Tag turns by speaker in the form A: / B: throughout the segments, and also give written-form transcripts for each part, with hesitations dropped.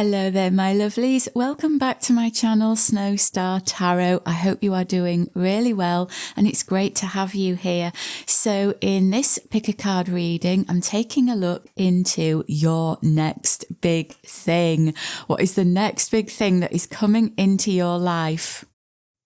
A: Hello there, my lovelies. Welcome back to my channel, SnowStar Tarot. I hope you are doing really well and it's great to have you here. So in this pick a card reading, I'm taking a look into your next big thing. What is the next big thing that is coming into your life?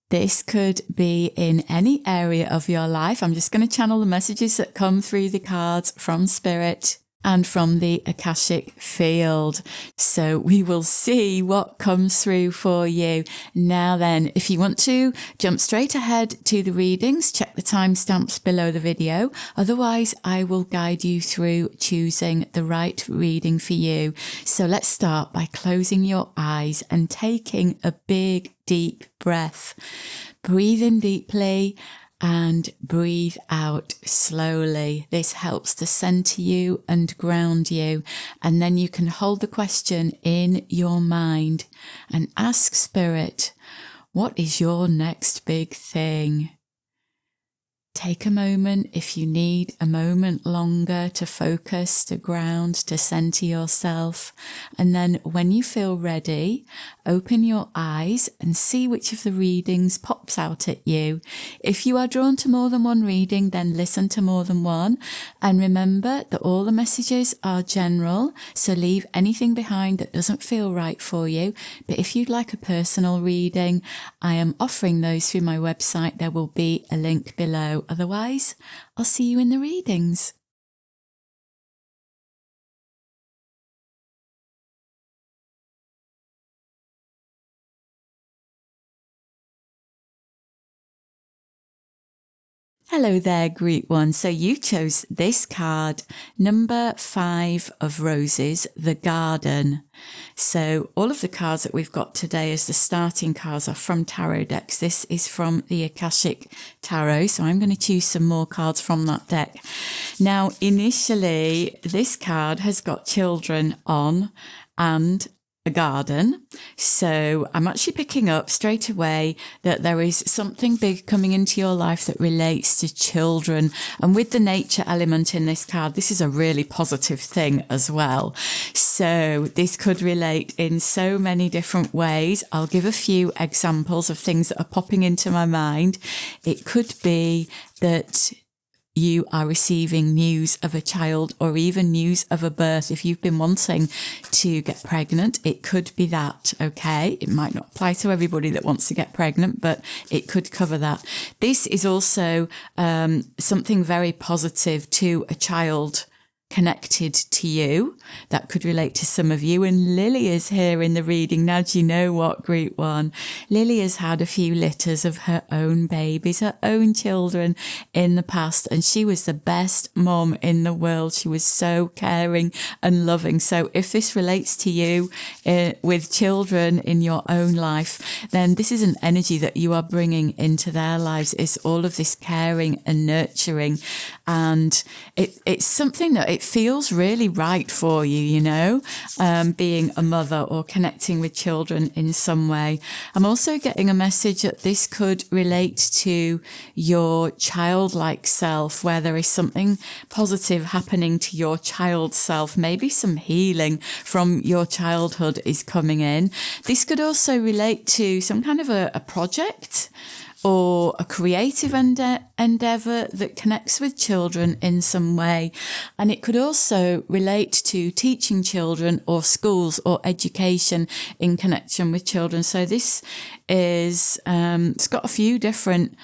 A: This could be in any area of your life. I'm just going to channel the messages that come through the cards from Spirit and from the akashic field. So we will see what comes through for you. Now then, if you want to jump straight ahead to the readings, check the timestamps below the video. Otherwise, I will guide you through choosing the right reading for you. So let's start by closing your eyes and taking a big, deep breath. Breathe in deeply and breathe out slowly. This helps to center you and ground you. And then you can hold the question in your mind and ask Spirit, what is your next big thing? Take a moment if you need a moment longer to focus, to ground, to center yourself. And then when you feel ready, open your eyes and see which of the readings pops out at you. If you are drawn to more than one reading, then listen to more than one. And remember that all the messages are general, so leave anything behind that doesn't feel right for you. But if you'd like a personal reading, I am offering those through my website. There will be a link below. Otherwise, I'll see you in the readings. Hello there, Group 1. So you chose this card, number 5 of roses, the garden. So all of the cards that we've got today as the starting cards are from tarot decks. This is from the Akashic Tarot. So I'm going to choose some more cards from that deck. Now, initially, this card has got children on and a garden. So I'm actually picking up straight away that there is something big coming into your life that relates to children. And with the nature element in this card, this is a really positive thing as well. So this could relate in so many different ways. I'll give a few examples of things that are popping into my mind. It could be that you are receiving news of a child or even news of a birth. If you've been wanting to get pregnant, it could be that, okay? It might not apply to everybody that wants to get pregnant, but it could cover that. This is also something very positive to a child connected to you. That could relate to some of you. And Lily is here in the reading. Now, do you know what, Group 1? Lily has had a few litters of her own babies, her own children in the past. And she was the best mom in the world. She was so caring and loving. So if this relates to you with children in your own life, then this is an energy that you are bringing into their lives. It's all of this caring and nurturing. And it's something that it feels really right for you, you know, being a mother or connecting with children in some way. I'm also getting a message that this could relate to your childlike self, where there is something positive happening to your child self. Maybe some healing from your childhood is coming in. This could also relate to some kind of a project or a creative endeavour that connects with children in some way. And it could also relate to teaching children or schools or education in connection with children. So this is, it's got a few different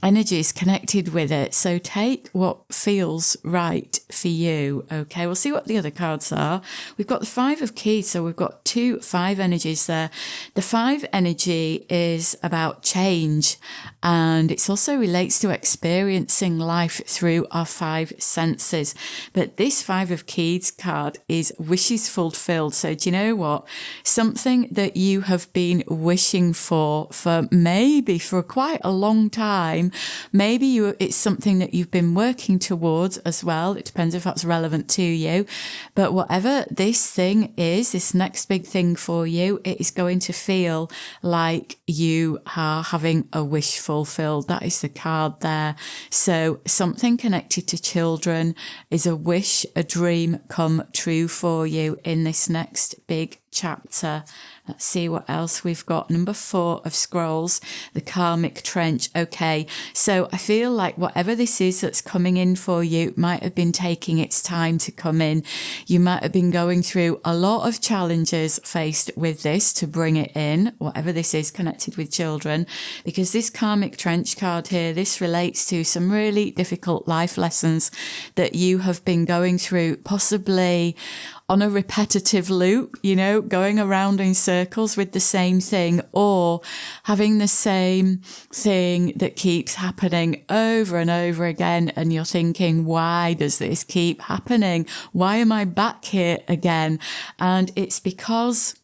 A: energies connected with it. So take what feels right for you. Okay, we'll see what the other cards are. We've got the 5 of keys, so we've got 2 5 energies there. The 5 energy is about change, and it also relates to experiencing life through our 5 senses. But this 5 of keys card is wishes fulfilled. So do you know what? Something that you have been wishing for maybe for quite a long time. Maybe it's something that you've been working towards as well. It depends if that's relevant to you. But whatever this thing is, this next big thing for you, it is going to feel like you are having a wish fulfilled. That is the card there. So something connected to children is a wish, a dream come true for you in this next big chapter. Let's see what else we've got. Number 4 of scrolls, the karmic trench. Okay, so I feel like whatever this is that's coming in for you might have been taking its time to come in. You might have been going through a lot of challenges faced with this to bring it in, whatever this is connected with children, because this karmic trench card here, this relates to some really difficult life lessons that you have been going through, possibly on a repetitive loop, you know, going around in circles with the same thing, or having the same thing that keeps happening over and over again. And you're thinking, why does this keep happening? Why am I back here again? And it's because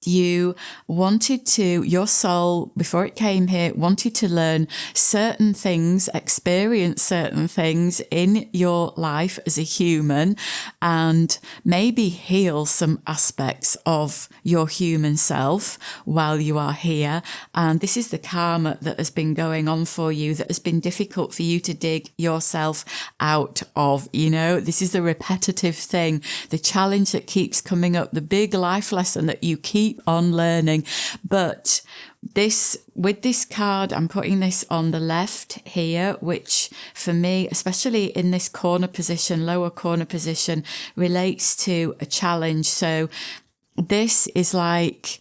A: you wanted to, your soul, before it came here, wanted to learn certain things, experience certain things in your life as a human, and maybe heal some aspects of your human self while you are here. And this is the karma that has been going on for you, that has been difficult for you to dig yourself out of. You know, this is the repetitive thing, the challenge that keeps coming up, the big life lesson that you keep on learning. But this, with this card, I'm putting this on the left here, which for me, especially in this corner position, lower corner position, relates to a challenge. So this is like,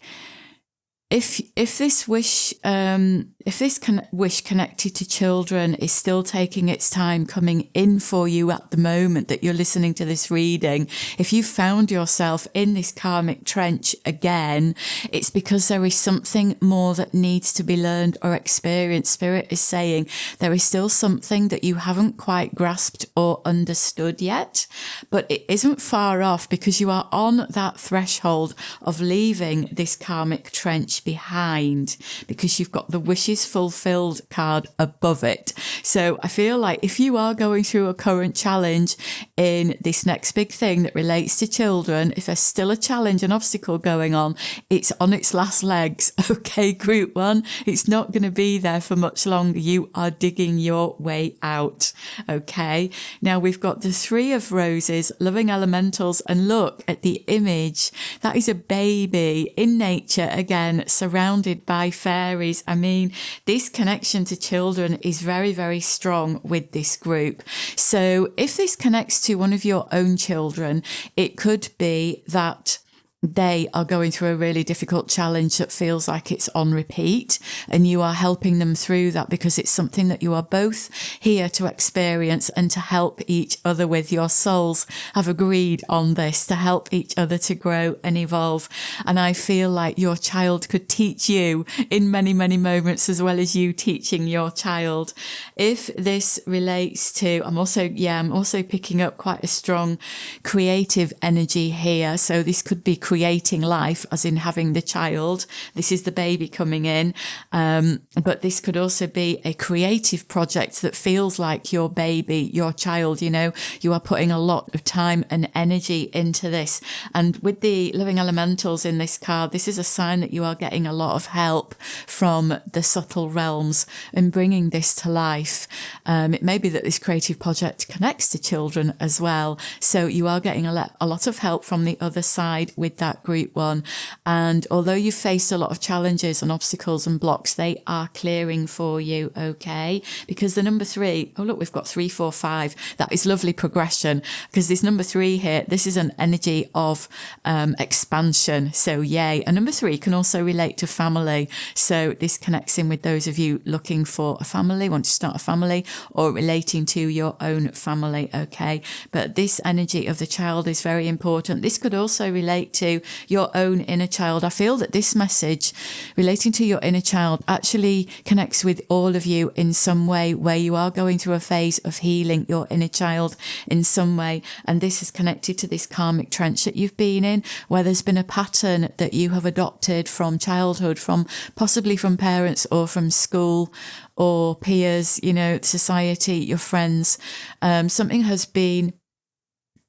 A: if this wish, wish connected to children is still taking its time coming in for you at the moment that you're listening to this reading, if you found yourself in this karmic trench again, it's because there is something more that needs to be learned or experienced. Spirit is saying there is still something that you haven't quite grasped or understood yet, but it isn't far off, because you are on that threshold of leaving this karmic trench behind, because you've got the wishes fulfilled card above it. So I feel like if you are going through a current challenge in this next big thing that relates to children, if there's still a challenge, an obstacle going on, it's on its last legs. Okay, group 1, it's not going to be there for much longer. You are digging your way out. Okay, now we've got the 3 of roses, loving elementals, and look at the image. That is a baby in nature again, surrounded by fairies. I mean, this connection to children is very, very strong with this group. So if this connects to one of your own children, it could be that they are going through a really difficult challenge that feels like it's on repeat, and you are helping them through that because it's something that you are both here to experience and to help each other with. Your souls have agreed on this to help each other to grow and evolve. And I feel like your child could teach you in many, many moments, as well as you teaching your child. If this relates to, I'm also picking up quite a strong creative energy here. So this could be creating life, as in having the child. This is the baby coming in. But this could also be a creative project that feels like your baby, your child, you know, you are putting a lot of time and energy into this. And with the living elementals in this card, this is a sign that you are getting a lot of help from the subtle realms in bringing this to life. It may be that this creative project connects to children as well. So you are getting a lot of help from the other side with that group 1. And although you faced a lot of challenges and obstacles and blocks, they are clearing for you. Okay, because the number 3, oh look, we've got 3, 4, 5. That is lovely progression, because this number 3 here, this is an energy of expansion. So yay. And number 3 can also relate to family. So this connects in with those of you looking for a family, want to start a family, or relating to your own family. Okay, but this energy of the child is very important. This could also relate to your own inner child. I feel that this message relating to your inner child actually connects with all of you in some way, where you are going through a phase of healing your inner child in some way. And this is connected to this karmic trench that you've been in, where there's been a pattern that you have adopted from childhood, from possibly from parents or from school or peers, you know, society, your friends. Something has been,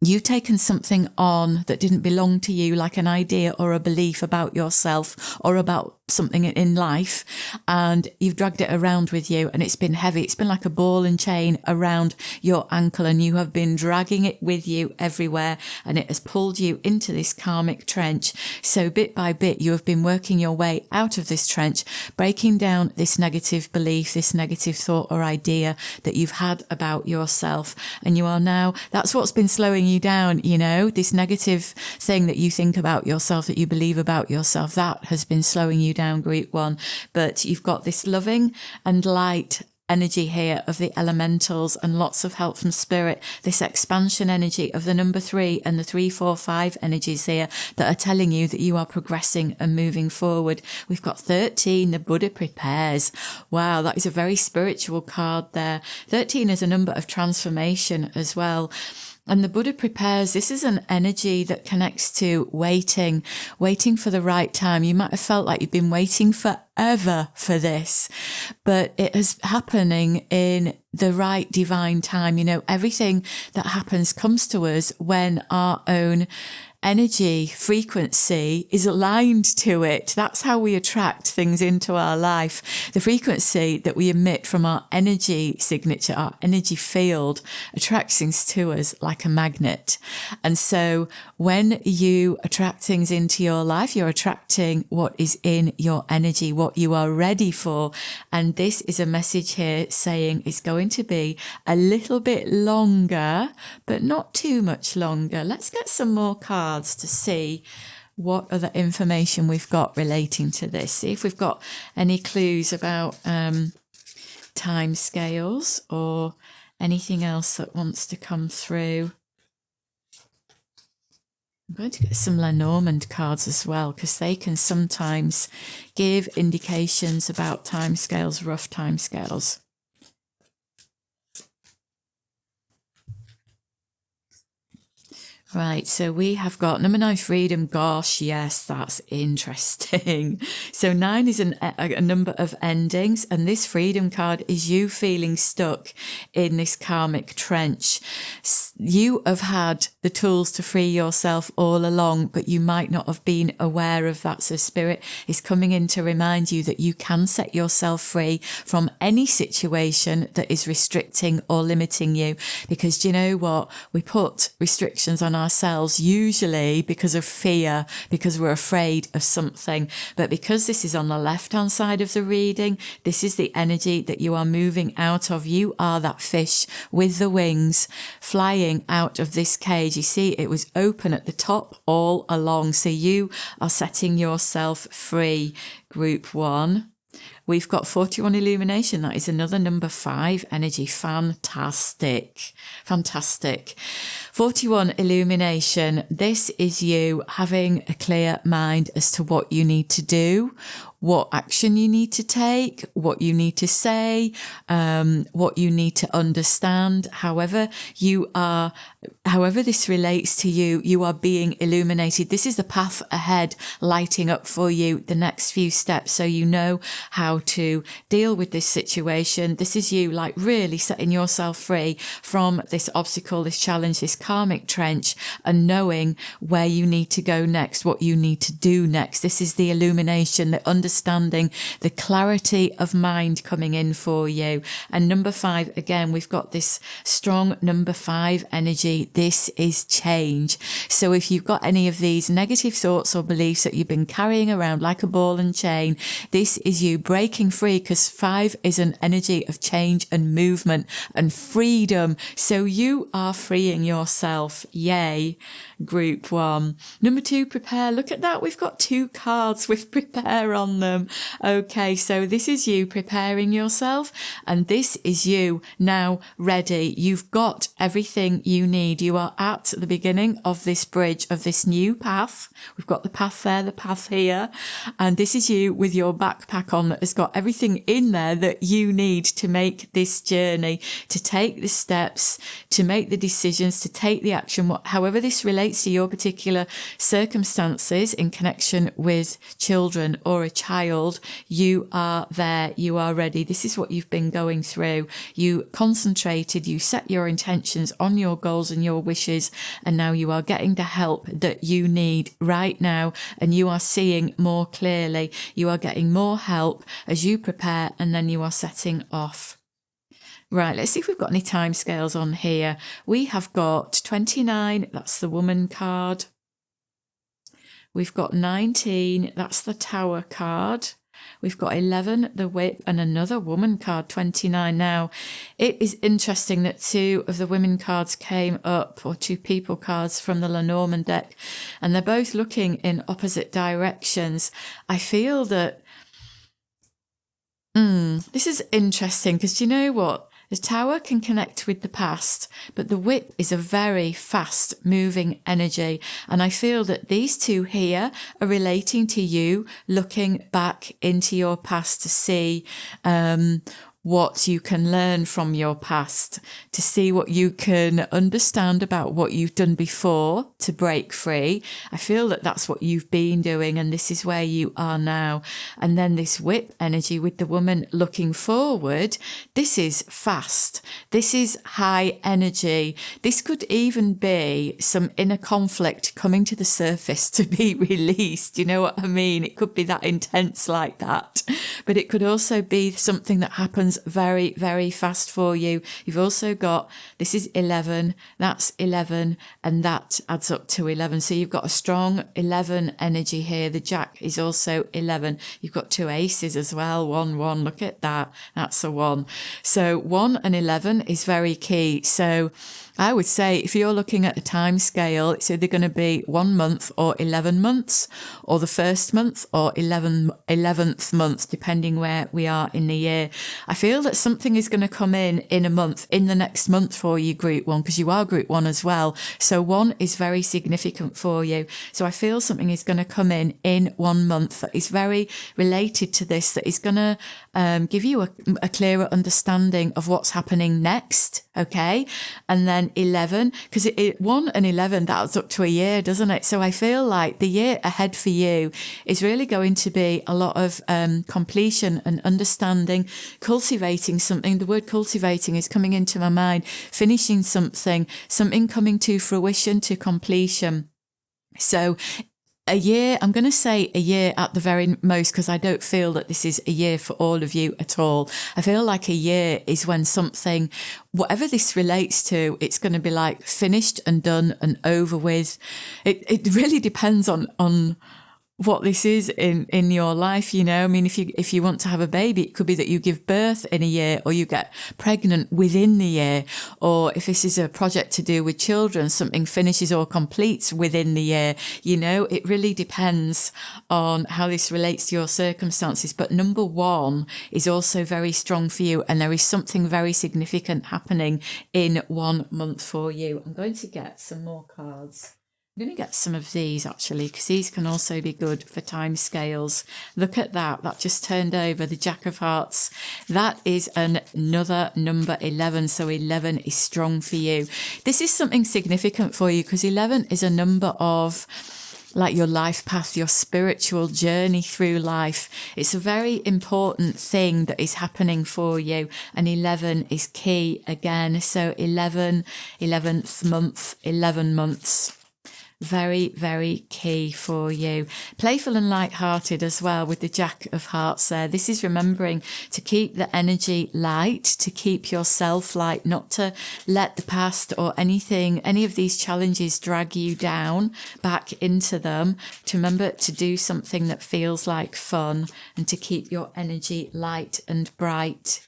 A: you've taken something on that didn't belong to you, like an idea or a belief about yourself or about something in life and you've dragged it around with you and it's been heavy. It's been like a ball and chain around your ankle and you have been dragging it with you everywhere and it has pulled you into this karmic trench. So bit by bit, you have been working your way out of this trench, breaking down this negative belief, this negative thought or idea that you've had about yourself. And you are now, that's what's been slowing you down, you know, this negative thing that you think about yourself, that you believe about yourself, that has been slowing you down, group 1. But you've got this loving and light energy here of the elementals and lots of help from spirit, this expansion energy of the number 3 and the 3, 4, 5 energies here that are telling you that you are progressing and moving forward. We've got 13, the Buddha prepares. Wow, that is a very spiritual card there. 13 is a number of transformation as well. And the Buddha prepares, this is an energy that connects to waiting for the right time. You might have felt like you've been waiting forever for this, but it is happening in the right divine time. You know, everything that happens comes to us when our own energy frequency is aligned to it. That's how we attract things into our life. The frequency that we emit from our energy signature, our energy field, attracts things to us like a magnet. And so when you attract things into your life, you're attracting what is in your energy, what you are ready for. And this is a message here saying it's going to be a little bit longer, but not too much longer. Let's get some more cards to see what other information we've got relating to this. See if we've got any clues about time scales or anything else that wants to come through. I'm going to get some Lenormand cards as well, because they can sometimes give indications about timescales, rough timescales. Right, so we have got number 9, freedom. Gosh, yes, that's interesting. So 9 is a number of endings, and this freedom card is you feeling stuck in this karmic trench. You have had the tools to free yourself all along, but you might not have been aware of that. So Spirit is coming in to remind you that you can set yourself free from any situation that is restricting or limiting you. Because do you know what? We put restrictions on ourselves usually because of fear, because we're afraid of something. But because this is on the left-hand side of the reading, this is the energy that you are moving out of. You are that fish with the wings flying out of this cage. You see, it was open at the top all along. So you are setting yourself free, group 1. We've got 41 illumination. That is another number 5 energy. Fantastic. Fantastic. 41 illumination. This is you having a clear mind as to what you need to do, what action you need to take, what you need to say, what you need to understand. However this relates to you, you are being illuminated. This is the path ahead lighting up for you, the next few steps, so you know how to deal with this situation. This is you like really setting yourself free from this obstacle, this challenge, this karmic trench, and knowing where you need to go next, what you need to do next. This is the illumination, the understanding, the clarity of mind coming in for you. And number 5, again, we've got this strong number 5 energy. This is change. So if you've got any of these negative thoughts or beliefs that you've been carrying around like a ball and chain, this is you breaking free, because 5 is an energy of change and movement and freedom. So you are freeing yourself. Yay, group 1. Number 2, prepare. Look at that. We've got 2 cards with prepare on them. Okay, so this is you preparing yourself, and this is you now ready. You've got everything you need. You are at the beginning of this bridge, of this new path. We've got the path there, the path here, and this is you with your backpack on that has has got everything in there that you need to make this journey, to take the steps, to make the decisions, to take the action, however this relates to your particular circumstances in connection with children or a child. You are there, you are ready. This is what you've been going through. You concentrated, you set your intentions on your goals and your wishes, and now you are getting the help that you need right now, and you are seeing more clearly. You are getting more help as you prepare, and then you are setting off. Right, let's see if we've got any time scales on here. We have got 29, that's the woman card. We've got 19, that's the Tower card. We've got 11, the Whip, and another woman card, 29. Now, it is interesting that 2 of the women cards came up, or 2 people cards from the Lenormand deck, and they're both looking in opposite directions. I feel that this is interesting, because do you know what? The Tower can connect with the past, but the Whip is a very fast moving energy. And I feel that these 2 here are relating to you looking back into your past to see what you can learn from your past, to see what you can understand about what you've done before to break free. I feel that that's what you've been doing, and this is where you are now. And then this Whip energy with the woman looking forward, this is fast. This is high energy. This could even be some inner conflict coming to the surface to be released. You know what I mean? It could be that intense like that, but it could also be something that happens very, very fast for you. You've also got, this is 11, that's 11, and that adds up to 11. So you've got a strong 11 energy here. The Jack is also 11. You've got 2 aces as well. 1, 1. Look at that. That's a 1. So 1 and 11 is very key. So I would say if you're looking at a time scale, it's either going to be 1 month or 11 months, or the first month or 11th month, depending where we are in the year. I feel that something is going to come in a month, in the next month for you, Group 1, because you are Group 1 as well. So 1 is very significant for you. So I feel something is going to come in 1 month that is very related to this, that is going to give you a clearer understanding of what's happening next. Okay. And then 11, because 1 and 11, that's up to a year, doesn't it? So I feel like the year ahead for you is really going to be a lot of completion and understanding, cultivating something. The word cultivating is coming into my mind, finishing something coming to fruition, to completion. So a year, I'm going to say a year at the very most, because I don't feel that this is a year for all of you at all. I feel like a year is when something, whatever this relates to, it's going to be like finished and done and over with. It really depends on what this is in your life, you know. I mean, if you want to have a baby, it could be that you give birth in a year, or you get pregnant within the year, or if this is a project to do with children, something finishes or completes within the year. You know, it really depends on how this relates to your circumstances. But number 1 is also very strong for you, and there is something very significant happening in 1 month for you. I'm going to get some more cards. I'm going to get some of these actually, because these can also be good for time scales. Look at that. That just turned over, the Jack of Hearts. That is another number 11. So 11 is strong for you. This is something significant for you, because 11 is a number of like your life path, your spiritual journey through life. It's a very important thing that is happening for you. And 11 is key again. So 11, 11th month, 11 months. Very, very key for you. Playful and light-hearted as well with the Jack of Hearts there. This is remembering to keep the energy light, to keep yourself light, not to let the past or any of these challenges drag you down back into them. To remember to do something that feels like fun, and to keep your energy light and bright.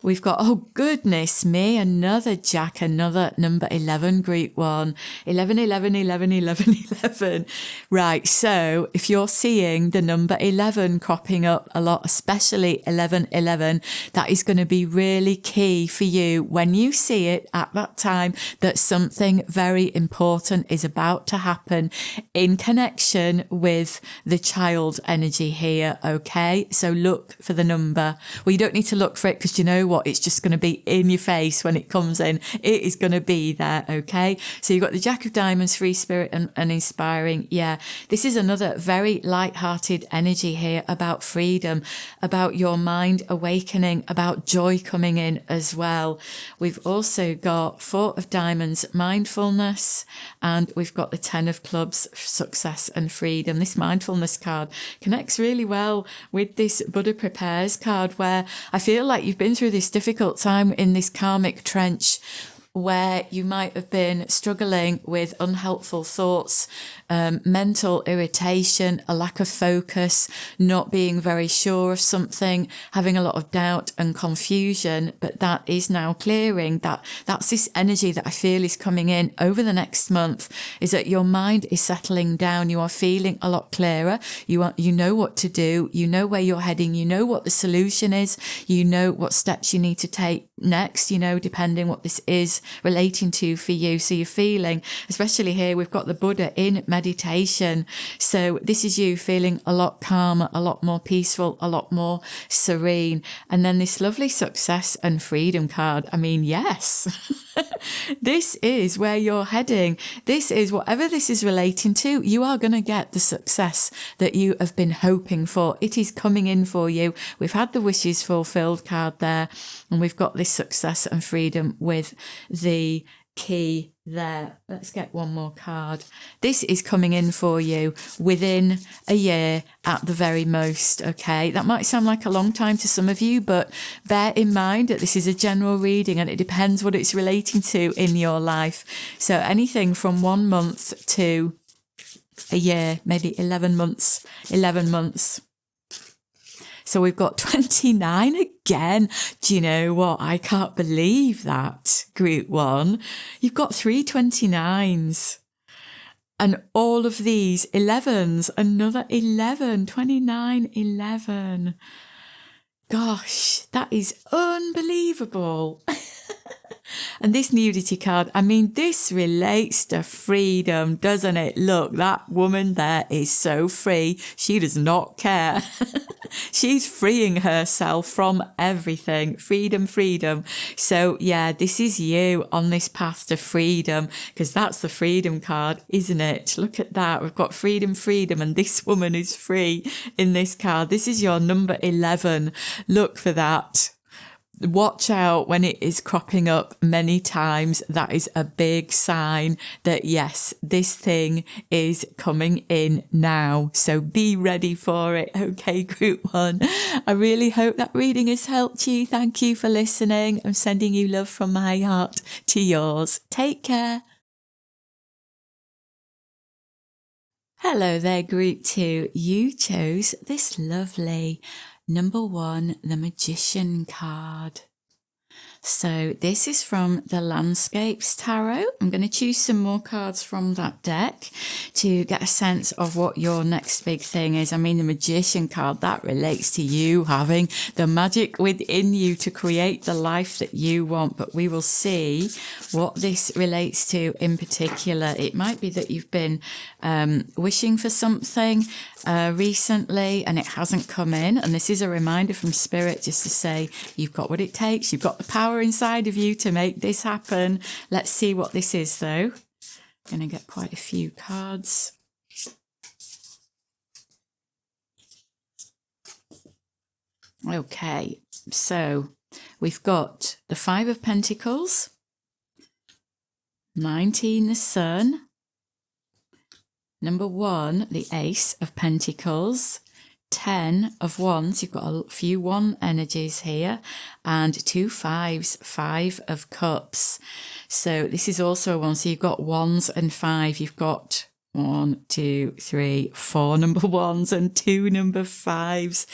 A: We've got, oh goodness me, another Jack, another number 11 group one. 11, 11, 11, 11, 11. Right, so if you're seeing the number 11 cropping up a lot, especially 11, 11, that is going to be really key for you when you see it at that time that something very important is about to happen in connection with the child energy here, okay? So look for the number. Well, you don't need to look for it because you know what? It's just going to be in your face when it comes in. It is going to be there, okay? So you've got the Jack of Diamonds, free spirit and inspiring. Yeah, this is another very light-hearted energy here about freedom, about your mind awakening, about joy coming in as well. We've also got Four of Diamonds, mindfulness, and we've got the Ten of Clubs, success and freedom. This mindfulness card connects really well with this Buddha Prepares card, where I feel like you've been through this difficult time in this karmic trench where you might have been struggling with unhelpful thoughts, mental irritation, a lack of focus, not being very sure of something, having a lot of doubt and confusion. But that is now clearing. That's this energy that I feel is coming in over the next month, is that your mind is settling down. You are feeling a lot clearer. You know what to do. You know where you're heading. You know what the solution is. You know what steps you need to take next, depending what this is relating to for you. So you're feeling, especially here, we've got the Buddha in meditation. So this is you feeling a lot calmer, a lot more peaceful, a lot more serene. And then this lovely success and freedom card. I mean, yes, this is where you're heading. This is whatever this is relating to. You are going to get the success that you have been hoping for. It is coming in for you. We've had the wishes fulfilled card there, and we've got this success and freedom with the key there. Let's get one more card. This is coming in for you within a year at the very most, okay? That might sound like a long time to some of you, but bear in mind that this is a general reading and it depends what it's relating to in your life. So anything from 1 month to a year, maybe 11 months. So we've got 29 again. Do you know what? I can't believe that, group one. You've got 3 29s. And all of these 11s, another 11, 29, 11. Gosh, that is unbelievable. And this nudity card, I mean, this relates to freedom, doesn't it? Look, that woman there is so free. She does not care. She's freeing herself from everything. Freedom, freedom. So yeah, this is you on this path to freedom, because that's the freedom card, isn't it? Look at that. We've got freedom, freedom, and this woman is free in this card. This is your number 11. Look for that. Watch out when it is cropping up many times. That is a big sign that yes, this thing is coming in now. So be ready for it. Okay, group one. I really hope that reading has helped you. Thank you for listening. I'm sending you love from my heart to yours. Take care. Hello there, group two. You chose this lovely number 1, the Magician card. So this is from the Landscapes Tarot. I'm going to choose some more cards from that deck to get a sense of what your next big thing is. I mean, the Magician card, that relates to you having the magic within you to create the life that you want. But we will see what this relates to in particular. It might be that you've been wishing for something recently and it hasn't come in. And this is a reminder from Spirit just to say, you've got what it takes. You've got the power inside of you to make this happen. Let's see what this is though. I'm going to get quite a few cards. Okay, so we've got the 5 of Pentacles, 19, the Sun, number 1, the Ace of Pentacles, 10 of Wands. You've got a few 1 energies here, and 2 5s, 5 of Cups. So this is also a 1. So you've got 1s and 5. You've got 1, 2, 3, 4 number ones and 2 number 5s.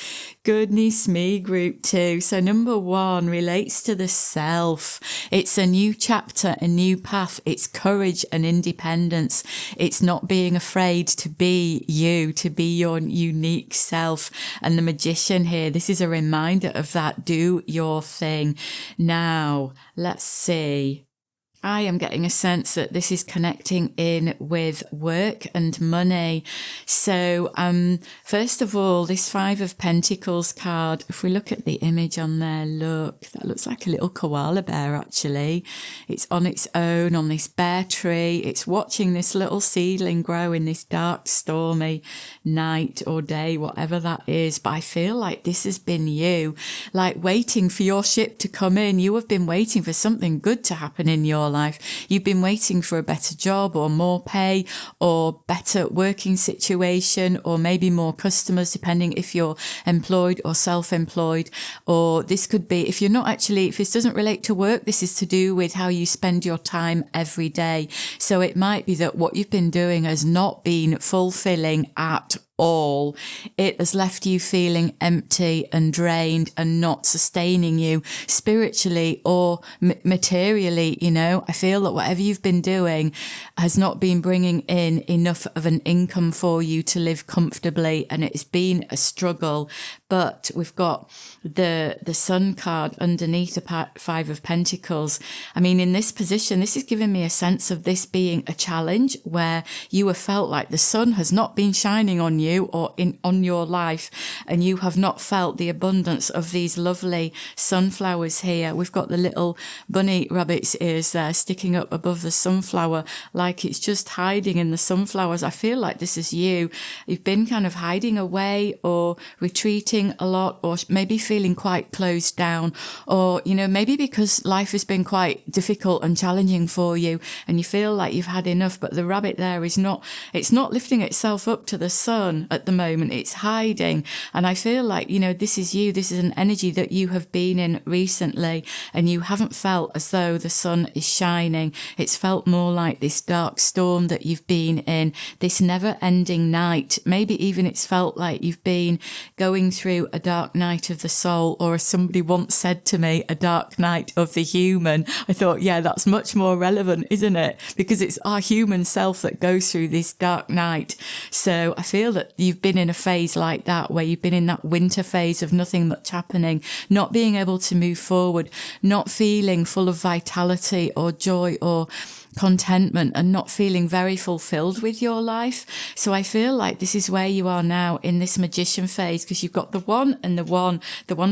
A: Goodness me, group 2. So number 1 relates to the self. It's a new chapter, a new path. It's courage and independence. It's not being afraid to be you, to be your unique self. And the Magician here, this is a reminder of that. Do your thing. Now, let's see. I am getting a sense that this is connecting in with work and money. So, first of all, this 5 of Pentacles card, if we look at the image on there, look, that looks like a little koala bear, actually. It's on its own on this bare tree. It's watching this little seedling grow in this dark, stormy night or day, whatever that is. But I feel like this has been you, like waiting for your ship to come in. You have been waiting for something good to happen in your life. You've been waiting for a better job or more pay or better working situation or maybe more customers, depending if you're employed or self-employed. Or this could be, if you're not actually, if this doesn't relate to work, this is to do with how you spend your time every day. So it might be that what you've been doing has not been fulfilling at all. It has left you feeling empty and drained and not sustaining you spiritually or materially. You know, I feel that whatever you've been doing has not been bringing in enough of an income for you to live comfortably, and it's been a struggle. But we've got the Sun card underneath the 5 of Pentacles. I mean, in this position, this is giving me a sense of this being a challenge where you have felt like the sun has not been shining on you or on your life, and you have not felt the abundance of these lovely sunflowers here. We've got the little bunny rabbit's ears there sticking up above the sunflower, like it's just hiding in the sunflowers. I feel like this is you. You've been kind of hiding away or retreating a lot, or maybe feeling quite closed down, or, you know, maybe because life has been quite difficult and challenging for you and you feel like you've had enough. But the rabbit there is not, it's not lifting itself up to the sun at the moment. It's hiding. And I feel like, you know, this is you. This is an energy that you have been in recently, and you haven't felt as though the sun is shining. It's felt more like this dark storm that you've been in, this never ending night. Maybe even it's felt like you've been going through a dark night of the soul, or as somebody once said to me, a dark night of the human. I thought, yeah, that's much more relevant, isn't it? Because it's our human self that goes through this dark night. So I feel that you've been in a phase like that, where you've been in that winter phase of nothing much happening, not being able to move forward, not feeling full of vitality or joy or contentment, and not feeling very fulfilled with your life. So I feel like this is where you are now in this Magician phase, because you've got the 1 and the 1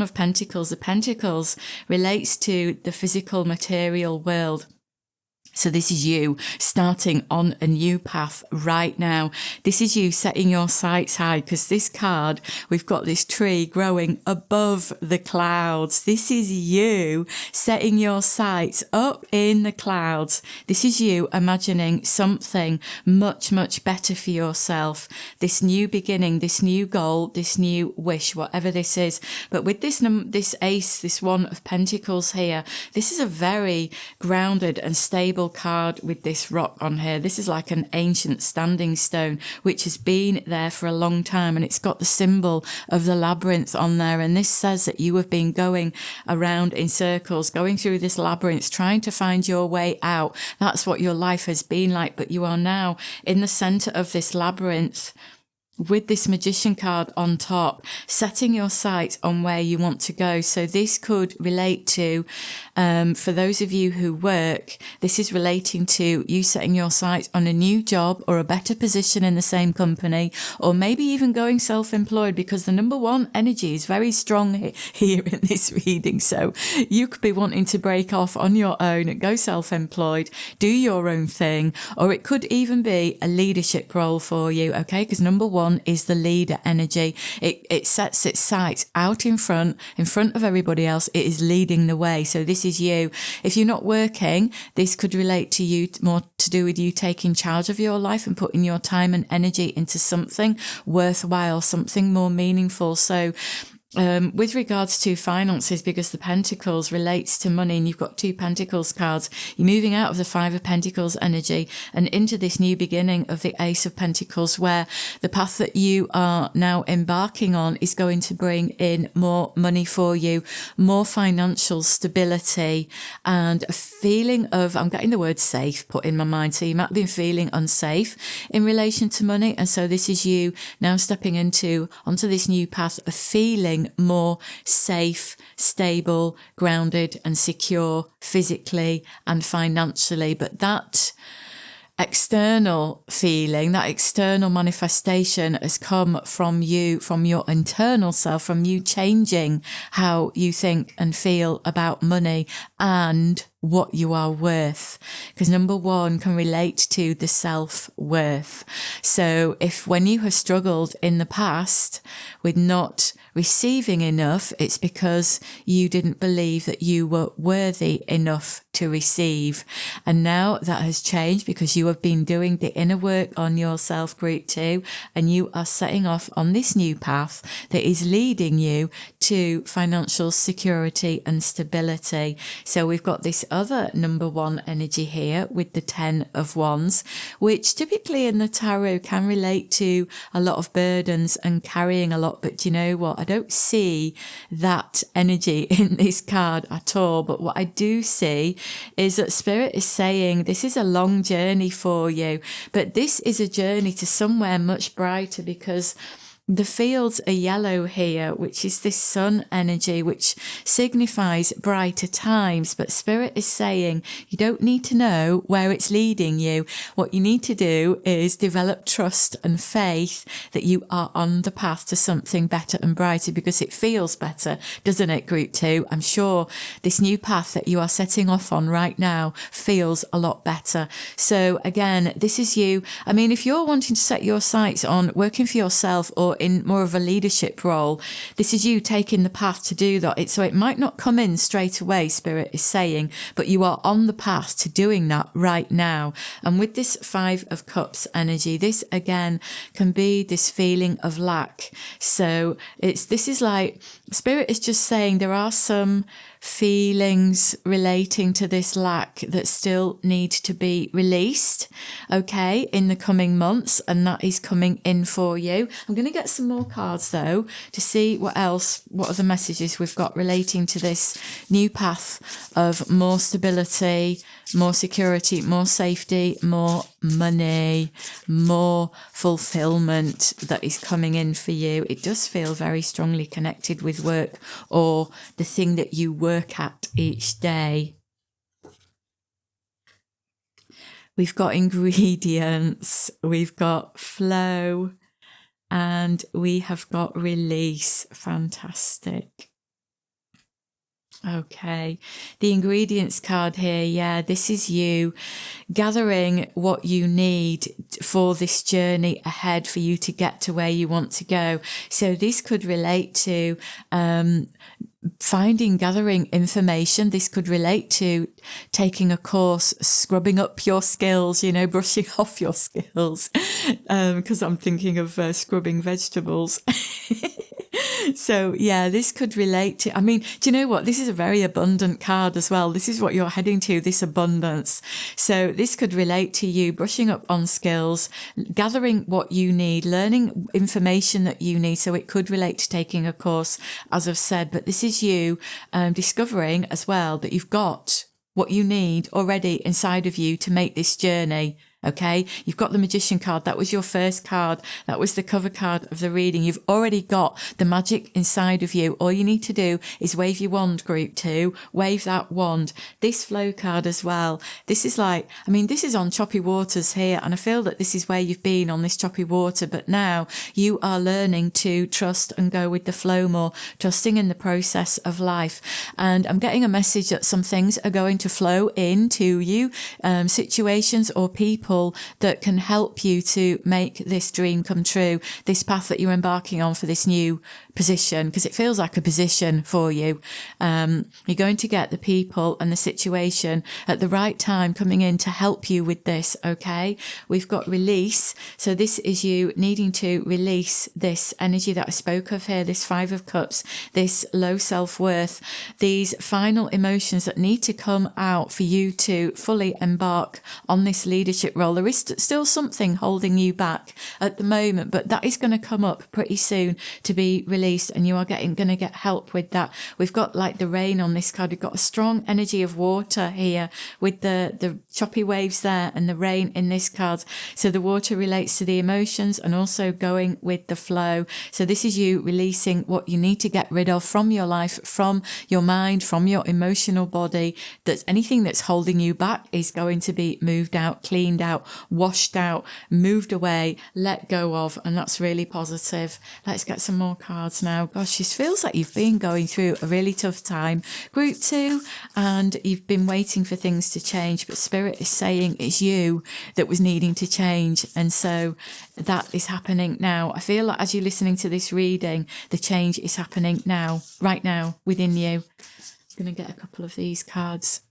A: of Pentacles. The Pentacles relates to the physical material world. So this is you starting on a new path right now. This is you setting your sights high, because this card, we've got this tree growing above the clouds. This is you setting your sights up in the clouds. This is you imagining something much, much better for yourself. This new beginning, this new goal, this new wish, whatever this is. But with this ace, this 1 of Pentacles here, this is a very grounded and stable card with this rock on here. This is like an ancient standing stone which has been there for a long time, and it's got the symbol of the labyrinth on there. And this says that you have been going around in circles, going through this labyrinth, trying to find your way out. That's what your life has been like, but you are now in the center of this labyrinth with this Magician card on top, setting your sights on where you want to go. So this could relate to, for those of you who work, this is relating to you setting your sights on a new job or a better position in the same company, or maybe even going self-employed, because the number 1 energy is very strong here in this reading. So you could be wanting to break off on your own and go self-employed, do your own thing, or it could even be a leadership role for you, okay? Because number 1 is the leader energy. It sets its sights out in front of everybody else. It is leading the way. So this is you. If you're not working, this could relate to you, more to do with you taking charge of your life and putting your time and energy into something worthwhile, something more meaningful. So with regards to finances, because the Pentacles relates to money and you've got 2 Pentacles cards, you're moving out of the 5 of Pentacles energy and into this new beginning of the Ace of Pentacles, where the path that you are now embarking on is going to bring in more money for you, more financial stability, and a feeling of, I'm getting the word safe put in my mind. So you might have been feeling unsafe in relation to money. And so this is you now stepping onto this new path of feeling more safe, stable, grounded and secure physically and financially. But that external feeling, that external manifestation has come from you, from your internal self, from you changing how you think and feel about money and what you are worth. Because number 1 can relate to the self-worth. So if when you have struggled in the past with not receiving enough, it's because you didn't believe that you were worthy enough to receive. And now that has changed because you have been doing the inner work on yourself, group 2, and you are setting off on this new path that is leading you to financial security and stability. So we've got this other number 1 energy here with the 10 of Wands, which typically in the tarot can relate to a lot of burdens and carrying a lot. But you know what? I don't see that energy in this card at all. But what I do see is that Spirit is saying this is a long journey for you, but this is a journey to somewhere much brighter, because the fields are yellow here, which is this sun energy, which signifies brighter times. But Spirit is saying you don't need to know where it's leading you. What you need to do is develop trust and faith that you are on the path to something better and brighter, because it feels better, doesn't it, group 2? I'm sure this new path that you are setting off on right now feels a lot better. So again, this is you. I mean, if you're wanting to set your sights on working for yourself or in more of a leadership role, this is you taking the path to do that. So it might not come in straight away, Spirit is saying, but you are on the path to doing that right now. And with this 5 of Cups energy, this again can be this feeling of lack. So this is like Spirit is just saying there are some feelings relating to this lack that still need to be released, okay, in the coming months, and that is coming in for you. I'm going to get some more cards though to see what other messages we've got relating to this new path of more stability, more security, more safety, more money, more fulfillment that is coming in for you. It does feel very strongly connected with work or the thing that you work at each day. We've got ingredients, we've got flow, and we have got release. Fantastic. Okay, the ingredients card here, yeah, this is you gathering what you need for this journey ahead for you to get to where you want to go. So this could relate to gathering information. This could relate to taking a course, scrubbing up your skills, brushing off your skills, because I'm thinking of scrubbing vegetables. So yeah, this could relate to, do you know what? This is a very abundant card as well. This is what you're heading to, this abundance. So this could relate to you brushing up on skills, gathering what you need, learning information that you need. So it could relate to taking a course, as I've said, but this is you discovering as well that you've got what you need already inside of you to make this journey. Okay, you've got the Magician card. That was your first card. That was the cover card of the reading. You've already got the magic inside of you. All you need to do is wave your wand, group 2. Wave that wand. This flow card as well. This is like, this is on choppy waters here. And I feel that this is where you've been on this choppy water. But now you are learning to trust and go with the flow more, trusting in the process of life. And I'm getting a message that some things are going to flow into you, situations or people people that can help you to make this dream come true, this path that you're embarking on for this new position, because it feels like a position for you. You're going to get the people and the situation at the right time coming in to help you with this, okay? We've got release. So this is you needing to release this energy that I spoke of here, this Five of Cups, this low self-worth, these final emotions that need to come out for you to fully embark on this leadership role. There is still something holding you back at the moment, but that is going to come up pretty soon to be released, and you are going to get help with that. We've got like the rain on this card. We've got a strong energy of water here with the choppy waves there and the rain in this card. So the water relates to the emotions and also going with the flow. So this is you releasing what you need to get rid of from your life, from your mind, from your emotional body. That's anything that's holding you back is going to be moved out, cleaned out, washed out, moved away, let go of. And that's really positive. Let's get some more cards now. Gosh, this feels like you've been going through a really tough time, Group 2, and you've been waiting for things to change, but Spirit is saying it's you that was needing to change. And so that is happening now. I feel like as you're listening to this reading, the change is happening now, right now, within you. I'm going to get a couple of these cards.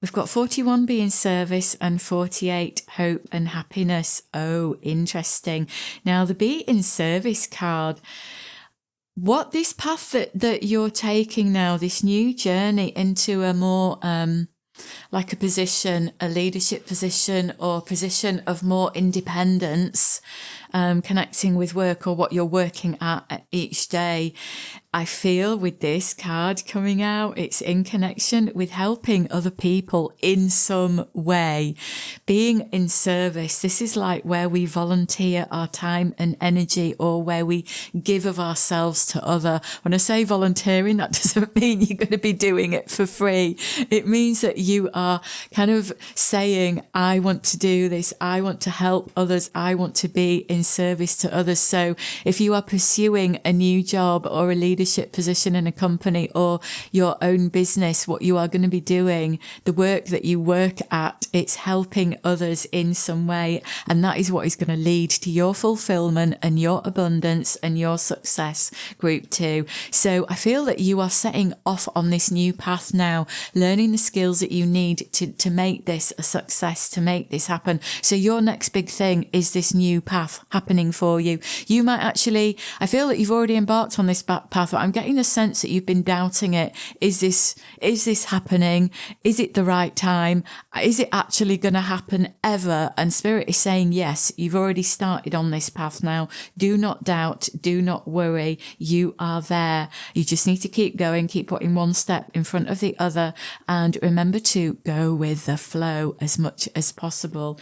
A: We've got 41 being service and 48 hope and happiness. Oh, interesting. Now the be in service card, what this path that you're taking now, this new journey into a more like a position, a leadership position or position of more independence, connecting with work or what you're working at each day. I feel with this card coming out, it's in connection with helping other people in some way, being in service. This is like where we volunteer our time and energy, or where we give of ourselves to other. When I say volunteering, that doesn't mean you're going to be doing it for free. It means that you are kind of saying, I want to do this. I want to help others. I want to be in service to others. So if you are pursuing a new job or a leadership position in a company or your own business, what you are going to be doing, the work that you work at, it's helping others in some way. And that is what is going to lead to your fulfillment and your abundance and your success, Group 2. So I feel that you are setting off on this new path now, learning the skills that you need to make this a success, to make this happen. So your next big thing is this new path happening for you. You might actually, I feel that you've already embarked on this path, but I'm getting the sense that you've been doubting it. Is this happening? Is it the right time? Is it actually going to happen ever? And Spirit is saying, yes, you've already started on this path now. Do not doubt. Do not worry. You are there. You just need to keep going, keep putting one step in front of the other, and remember to go with the flow as much as possible.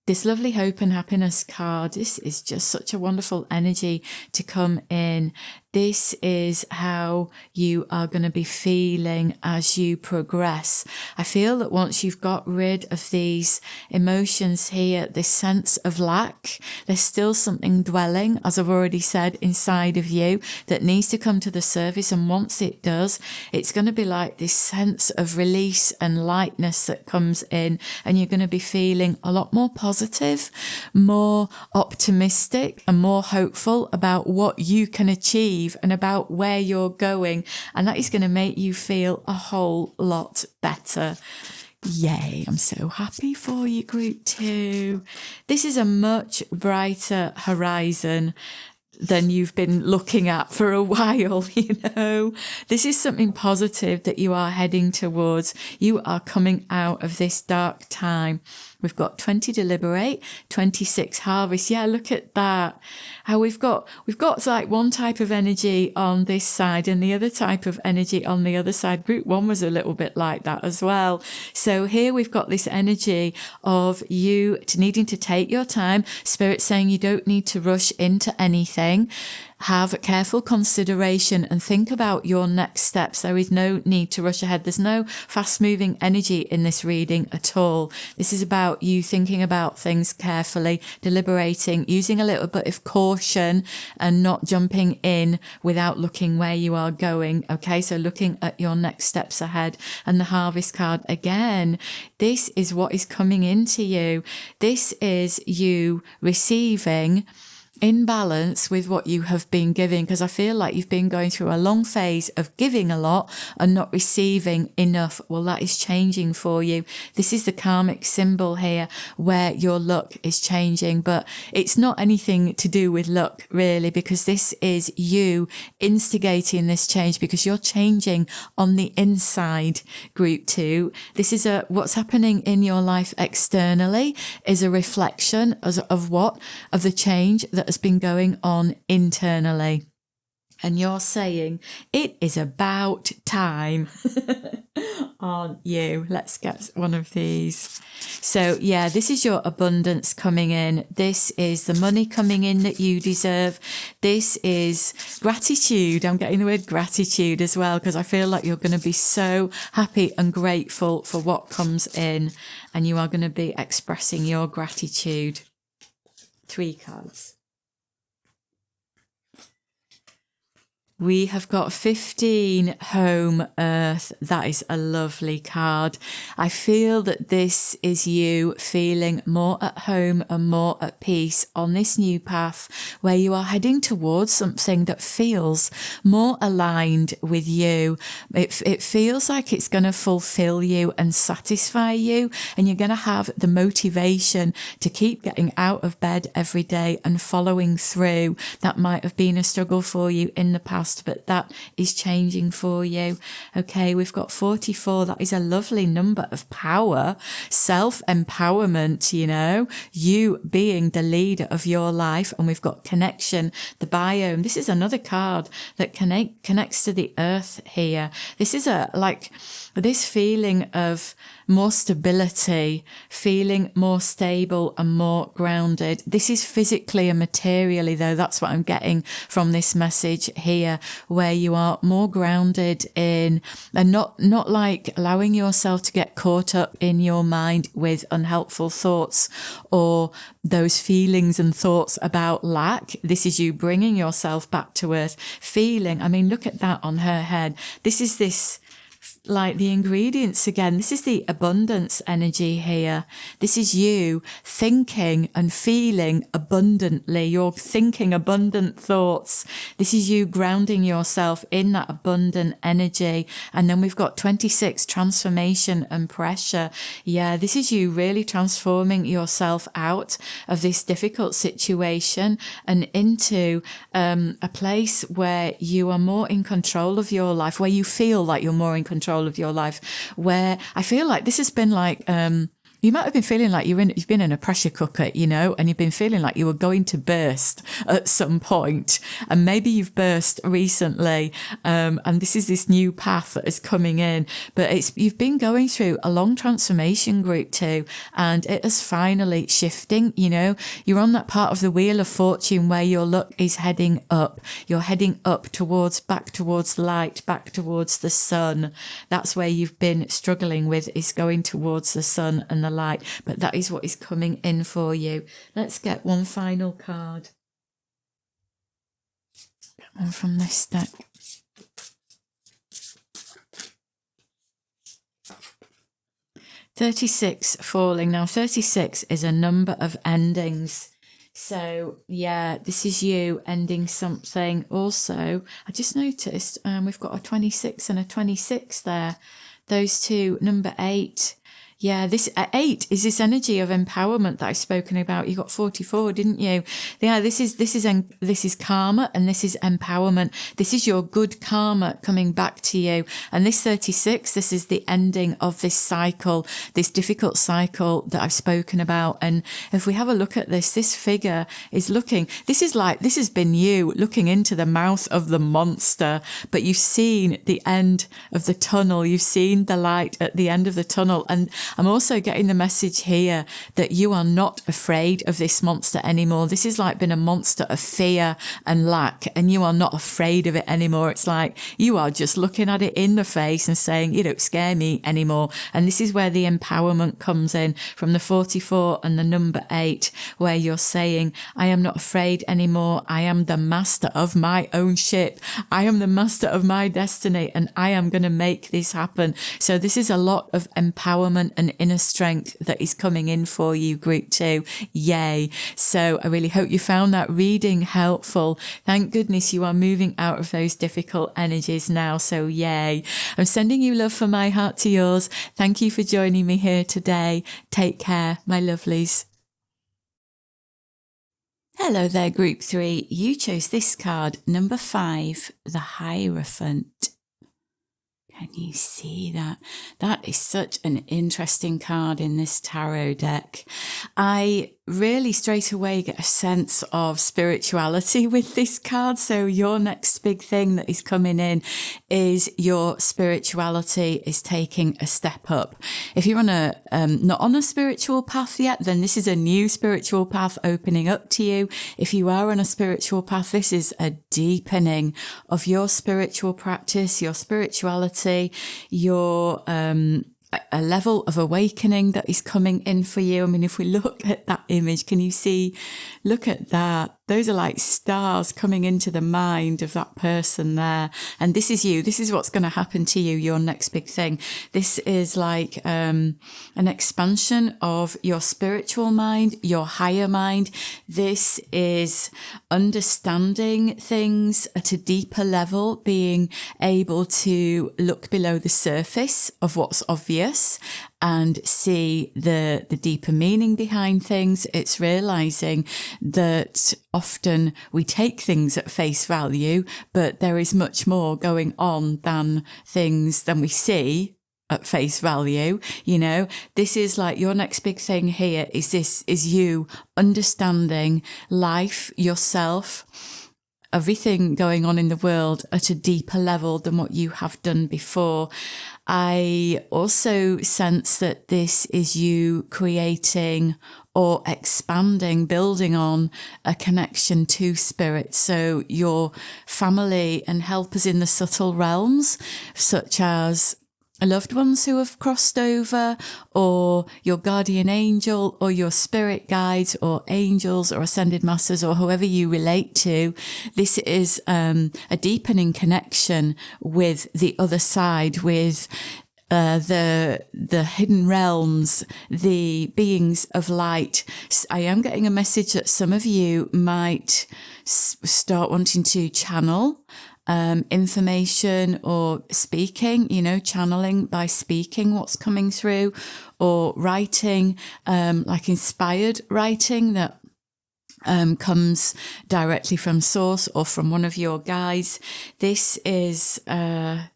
A: This lovely hope and happiness card, this is just such a wonderful energy to come in. This is how you are going to be feeling as you progress. I feel that once you've got rid of these emotions here, this sense of lack, there's still something dwelling, as I've already said, inside of you that needs to come to the surface. And once it does, it's going to be like this sense of release and lightness that comes in, and you're going to be feeling a lot more positive, more optimistic, and more hopeful about what you can achieve and about where you're going. And that is going to make you feel a whole lot better. Yay, I'm so happy for you, Group 2. This is a much brighter horizon than you've been looking at for a while, you know. This is something positive that you are heading towards. You are coming out of this dark time. We've got 20 deliberate, 26 harvest. Yeah, look at that. How we've got like one type of energy on this side and the other type of energy on the other side. Group 1 was a little bit like that as well. So here we've got this energy of you needing to take your time. Spirit saying you don't need to rush into anything. have careful consideration and think about your next steps. There is no need to rush ahead. There's no fast moving energy in this reading at all. This is about you thinking about things carefully, deliberating, using a little bit of caution and not jumping in without looking where you are going. Okay, so looking at your next steps ahead. And the Harvest card again, this is what is coming into you. This is you receiving in balance with what you have been giving, because I feel like you've been going through a long phase of giving a lot and not receiving enough. Well, that is changing for you. This is the karmic symbol here where your luck is changing, but it's not anything to do with luck really, because this is you instigating this change because you're changing on the inside. Group 2, this is what's happening in your life externally is a reflection of the change that has been going on internally. And you're saying it is about time. Aren't you? Let's get one of these. So yeah, this is your abundance coming in. This is the money coming in that you deserve. This is gratitude. I'm getting the word gratitude as well, because I feel like you're going to be so happy and grateful for what comes in, and you are going to be expressing your gratitude. 3 cards. We have got 15, Home Earth. That is a lovely card. I feel that this is you feeling more at home and more at peace on this new path where you are heading towards something that feels more aligned with you. It feels like it's going to fulfill you and satisfy you, and you're going to have the motivation to keep getting out of bed every day and following through. That might have been a struggle for you in the past, but that is changing for you. Okay, we've got 44. That is a lovely number of power, self-empowerment, you being the leader of your life. And we've got connection, the biome. This is another card that connects to the earth here. This is this feeling of more stability, feeling more stable and more grounded. This is physically and materially though. That's what I'm getting from this message here, where you are more grounded in, and not like allowing yourself to get caught up in your mind with unhelpful thoughts or those feelings and thoughts about lack. This is you bringing yourself back to earth, feeling, look at that on her head. This is like the ingredients again. This is the abundance energy here. This is you thinking and feeling abundantly. You're thinking abundant thoughts. This is you grounding yourself in that abundant energy. And then we've got 26, transformation and pressure. Yeah, this is you really transforming yourself out of this difficult situation and into a place where you are more in control of your life, where you feel like you're more in control of your life, where I feel like this has been like you might have been feeling like you've been in a pressure cooker, and you've been feeling like you were going to burst at some point, and maybe you've burst recently, and this is this new path that is coming in, but you've been going through a long transformation, Group 2, and it is finally shifting. You're on that part of the Wheel of Fortune where your luck is heading up. You're heading up back towards light, back towards the sun. That's where you've been struggling with, is going towards the sun and the light, but that is what is coming in for you. Let's get one final card. Get one from this deck. $36 falling. Now 36 is a number of endings. So yeah, this is you ending something. Also, I just noticed we've got a 26 and a 26 there. Those two, number 8. Yeah, this 8 is this energy of empowerment that I've spoken about. You got 44, didn't you? Yeah, this is karma and this is empowerment. This is your good karma coming back to you. And this 36, this is the ending of this cycle, this difficult cycle that I've spoken about. And if we have a look at this figure is looking, this has been you looking into the mouth of the monster, but you've seen the end of the tunnel. You've seen the light at the end of the tunnel. And I'm also getting the message here that you are not afraid of this monster anymore. This has like been a monster of fear and lack, and you are not afraid of it anymore. It's like you are just looking at it in the face and saying, you don't scare me anymore. And this is where the empowerment comes in from the 44 and the number 8, where you're saying, I am not afraid anymore. I am the master of my own ship. I am the master of my destiny, and I am going to make this happen. So this is a lot of empowerment and inner strength that is coming in for you, group 2. Yay. So I really hope you found that reading helpful. Thank goodness you are moving out of those difficult energies now. So yay. I'm sending you love from my heart to yours. Thank you for joining me here today. Take care, my lovelies. Hello there, group 3. You chose this card, number 5, the Hierophant. Can you see that? That is such an interesting card in this tarot deck. I really straight away get a sense of spirituality with this card. So your next big thing that is coming in is your spirituality is taking a step up. If you're on a not on a spiritual path yet, then this is a new spiritual path opening up to you. If you are on a spiritual path, this is a deepening of your spiritual practice, your spirituality, your a level of awakening that is coming in for you. I mean, if we look at that image, can you see, look at that. Those are like stars coming into the mind of that person there. And this is you. This is what's going to happen to you, your next big thing. This is like an expansion of your spiritual mind, your higher mind. This is understanding things at a deeper level, being able to look below the surface of what's obvious and see the deeper meaning behind things. It's realizing that often we take things at face value, but there is much more going on than we see at face value. You know, this is like your next big thing here is you understanding life, yourself, everything going on in the world at a deeper level than what you have done before. I also sense that this is you creating or expanding, building on a connection to spirit. So your family and helpers in the subtle realms, such as loved ones who have crossed over, or your guardian angel, or your spirit guides, or angels, or ascended masters, or whoever you relate to. This is a deepening connection with the other side, with the hidden realms, the beings of light. I am getting a message that some of you might start wanting to channel information or speaking, you know, channeling by speaking what's coming through, or writing, like inspired writing that comes directly from source or from one of your guides. This is a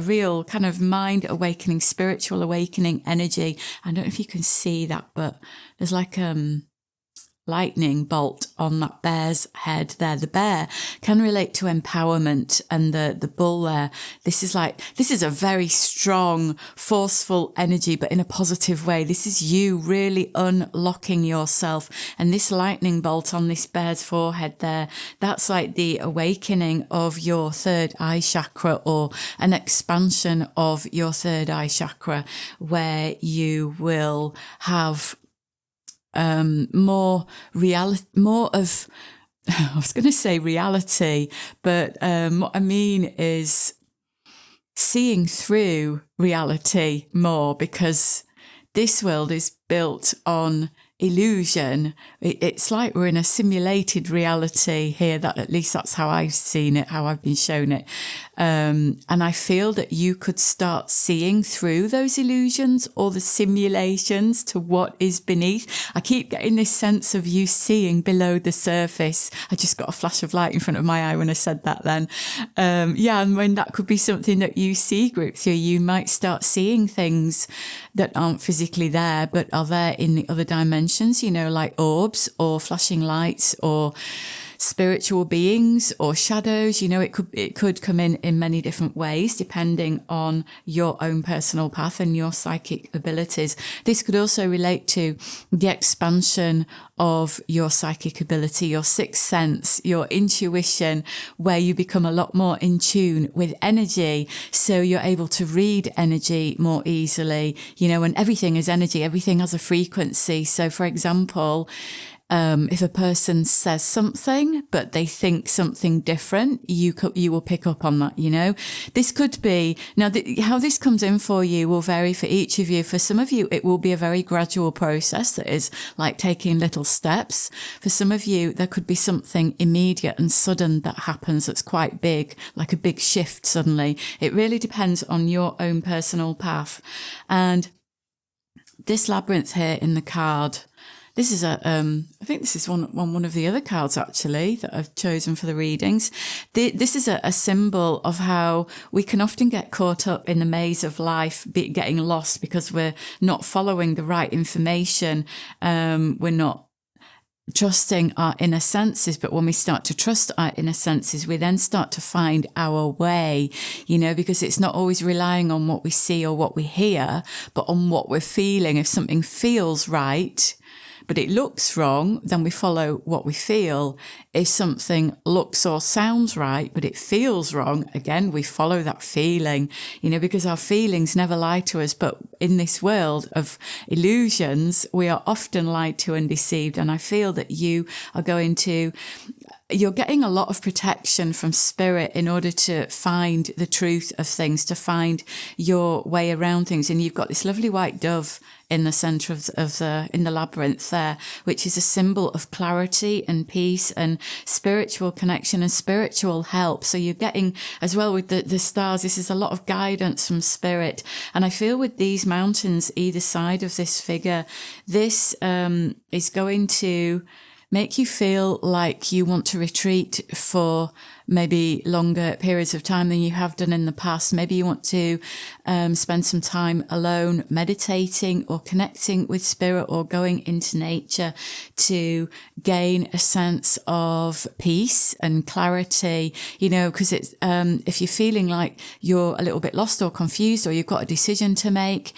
A: real kind of mind awakening, spiritual awakening energy. I don't know if you can see that, but there's like lightning bolt on that bear's head there. The bear can relate to empowerment, and the bull there. This is a very strong, forceful energy, but in a positive way. This is you really unlocking yourself. And this lightning bolt on this bear's forehead there, that's like the awakening of your third eye chakra, or an expansion of your third eye chakra, where you will have more of, I was going to say reality, but what I mean is seeing through reality more, because this world is built on illusion. It's like we're in a simulated reality here. That, at least that's how I've seen it, how I've been shown it. And I feel that you could start seeing through those illusions or the simulations to what is beneath. I keep getting this sense of you seeing below the surface. I just got a flash of light in front of my eye when I said that then. And when that could be something that you see, group 3, you might start seeing things that aren't physically there, but are there in the other dimensions, you know, like orbs or flashing lights or spiritual beings or shadows. It could come in many different ways depending on your own personal path and your psychic abilities. This could also relate to the expansion of your psychic ability, your sixth sense, your intuition, where you become a lot more in tune with energy. So you're able to read energy more easily, and everything is energy, everything has a frequency. So for example, if a person says something, but they think something different, you will pick up on that, This could be, now how this comes in for you will vary for each of you. For some of you, it will be a very gradual process that is like taking little steps. For some of you, there could be something immediate and sudden that happens that's quite big, like a big shift suddenly. It really depends on your own personal path. And this labyrinth here in the card, this is I think this is one of the other cards actually that I've chosen for the readings. This is a symbol of how we can often get caught up in the maze of life, getting lost because we're not following the right information. We're not trusting our inner senses, but when we start to trust our inner senses, we then start to find our way, because it's not always relying on what we see or what we hear, but on what we're feeling. If something feels right, but it looks wrong, then we follow what we feel. If something looks or sounds right, but it feels wrong, again, we follow that feeling, because our feelings never lie to us. But in this world of illusions, we are often lied to and deceived. And I feel that you're getting a lot of protection from spirit in order to find the truth of things, to find your way around things. And you've got this lovely white dove in the center in the labyrinth there, which is a symbol of clarity and peace and spiritual connection and spiritual help. So you're getting, as well with the stars, this is a lot of guidance from spirit. And I feel with these mountains either side of this figure, this is going to make you feel like you want to retreat for maybe longer periods of time than you have done in the past. Maybe you want to spend some time alone, meditating or connecting with spirit or going into nature to gain a sense of peace and clarity, because it's, if you're feeling like you're a little bit lost or confused or you've got a decision to make,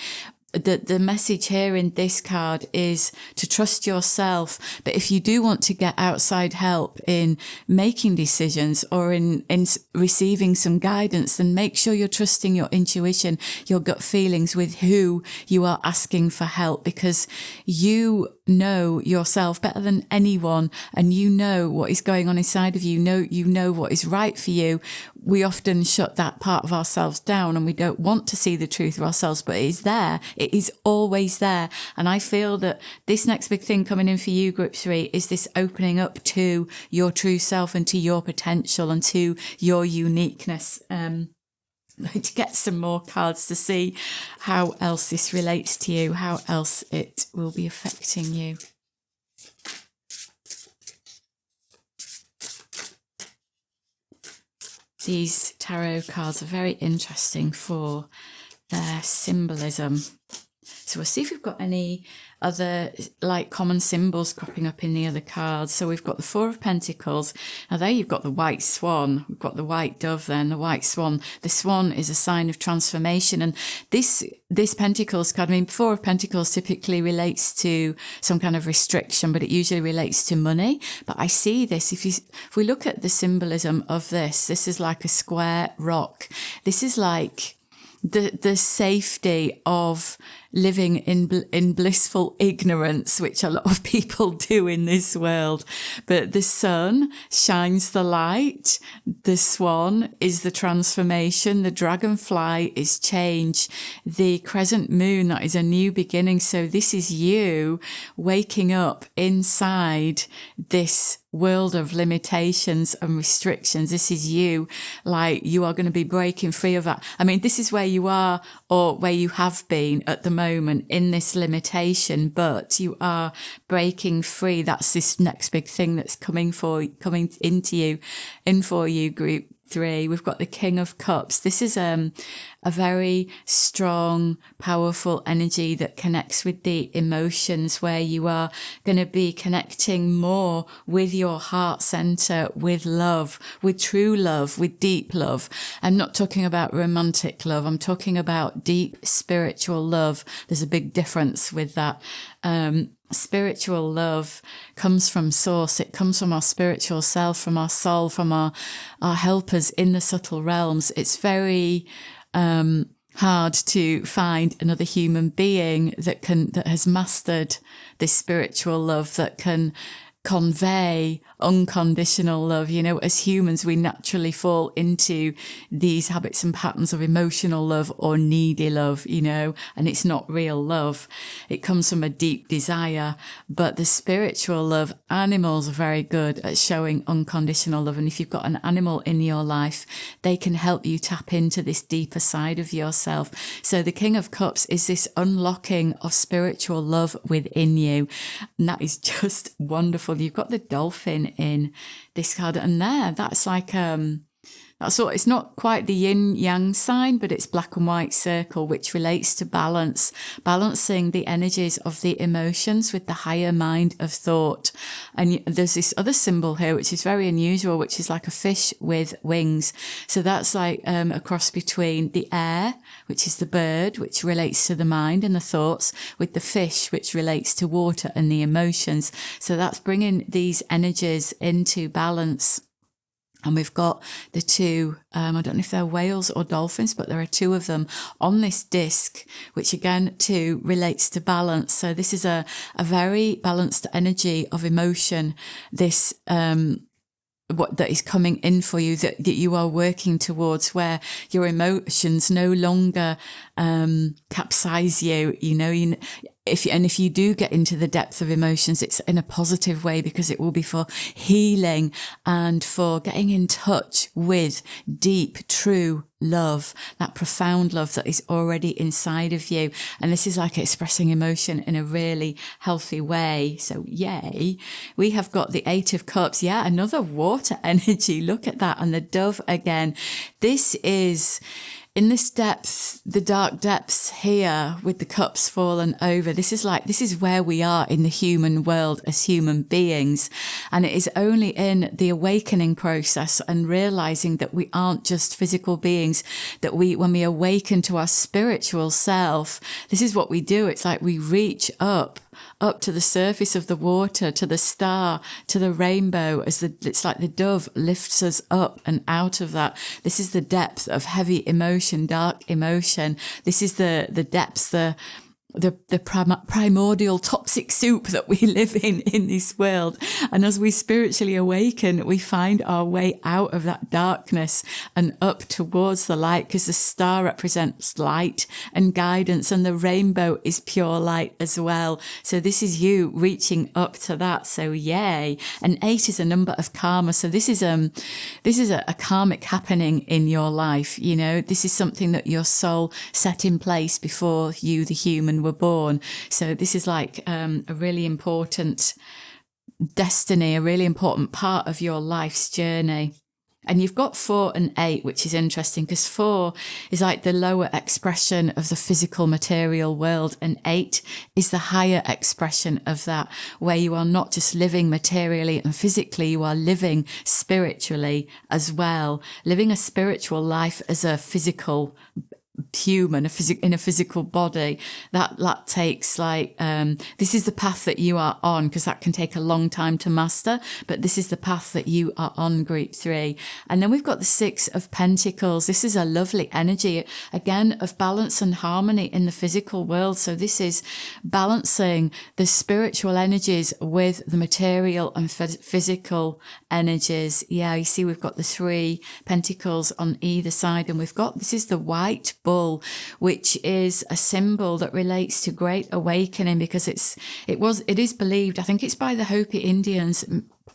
A: the message here in this card is to trust yourself. But if you do want to get outside help in making decisions or in receiving some guidance, then make sure you're trusting your intuition, your gut feelings with who you are asking for help, because you know yourself better than anyone, and you know what is going on inside of you. You know what is right for you. We often shut that part of ourselves down and we don't want to see the truth of ourselves, but it is there. It is always there. And I feel that this next big thing coming in for you, Group 3, is this opening up to your true self and to your potential and to your uniqueness. To get some more cards to see how else this relates to you, how else it will be affecting you. These tarot cards are very interesting for their symbolism. So we'll see if we've got any other like common symbols cropping up in the other cards. So we've got the Four of Pentacles. Now there you've got the white swan. We've got the white dove there and the white swan. The swan is a sign of transformation. And this Pentacles card, Four of Pentacles typically relates to some kind of restriction, but it usually relates to money. But I see this, if we look at the symbolism of this is like a square rock. This is like the safety of living in blissful ignorance, which a lot of people do in this world. But the sun shines the light. The swan is the transformation. The dragonfly is change. The crescent moon, that is a new beginning. So this is you waking up inside this world of limitations and restrictions. This is you, like you are going to be breaking free of that. This is where you are or where you have been at the moment in this limitation, but you are breaking free. That's this next big thing that's coming for you, Group 3, we've got the King of Cups. This is a very strong, powerful energy that connects with the emotions, where you are going to be connecting more with your heart center, with love, with true love, with deep love. I'm not talking about romantic love. I'm talking about deep spiritual love. There's a big difference with that. Spiritual love comes from source. It comes from our spiritual self, from our soul, from our helpers in the subtle realms. It's very hard to find another human being that has mastered this spiritual love, that can convey unconditional love. You know, as humans, we naturally fall into these habits and patterns of emotional love or needy love, you know, and it's not real love. It comes from a deep desire. But the spiritual love, animals are very good at showing unconditional love. And if you've got an animal in your life, they can help you tap into this deeper side of yourself. So the King of Cups is this unlocking of spiritual love within you. And that is just wonderful. You've got the dolphin in this card, and that's like that's all. It's not quite the yin yang sign, but it's black and white circle, which relates to balance, balancing the energies of the emotions with the higher mind of thought. And there's this other symbol here, which is very unusual, which is like a fish with wings. So that's like a cross between the air, which is the bird, which relates to the mind and the thoughts, with the fish, which relates to water and the emotions. So that's bringing these energies into balance. And we've got the two, I don't know if they're whales or dolphins, but there are two of them on this disc, which again, too, relates to balance. So this is a very balanced energy of emotion. This, what that is coming in for you, that you are working towards, where your emotions no longer capsize you. You know, if you do get into the depth of emotions, it's in a positive way, because it will be for healing and for getting in touch with deep, true love, that profound love that is already inside of you. And this is like expressing emotion in a really healthy way. So yay. We have got the 8 of Cups. Yeah, another water energy. Look at that. And the dove again. This is in this depth, the dark depths here with the cups fallen over. This is where we are in the human world as human beings. And it is only in the awakening process and realizing that we aren't just physical beings, that when we awaken to our spiritual self, this is what we do. It's like we reach up to the surface of the water, to the star, to the rainbow, it's like the dove lifts us up and out of that. This is the depth of heavy emotion, dark emotion. This is the depths, the primordial toxic soup that we live in this world. And as we spiritually awaken, we find our way out of that darkness and up towards the light, because the star represents light and guidance, and the rainbow is pure light as well. So this is you reaching up to that. So yay. And 8 is a number of karma. So this is a karmic happening in your life. You know, this is something that your soul set in place before you, the human, were born. So this is like a really important destiny, a really important part of your life's journey. And you've got 4 and 8, which is interesting, because 4 is like the lower expression of the physical material world, and 8 is the higher expression of that, where you are not just living materially and physically, you are living spiritually as well, living a spiritual life as a physical human, in a physical body. That takes like this is the path that you are on, because that can take a long time to master, but this is the path that you are on, group 3. And then we've got the 6 of Pentacles. This is a lovely energy again of balance and harmony in the physical world. So this is balancing the spiritual energies with the material and physical energies. Yeah, you see we've got the 3 pentacles on either side, and this is the white bull, which is a symbol that relates to great awakening, because it is believed, I think it's by the Hopi Indians,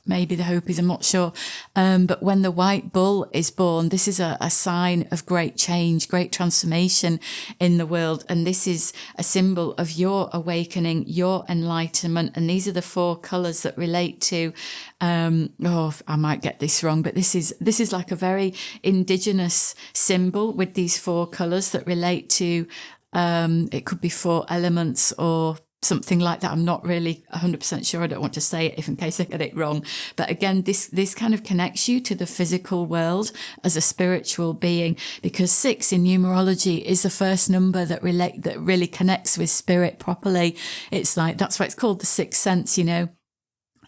A: maybe the hope is, I'm not sure. But when the white bull is born, this is a sign of great change, great transformation in the world. And this is a symbol of your awakening, your enlightenment. And these are the 4 colours that relate to, I might get this wrong, but this is like a very indigenous symbol with these 4 colours that relate to, it could be 4 elements or something like that. I'm not really 100% sure. I don't want to say it if in case I get it wrong. But again, this kind of connects you to the physical world as a spiritual being, because 6 in numerology is the first number that really connects with spirit properly. It's like, that's why it's called the 6th sense, you know.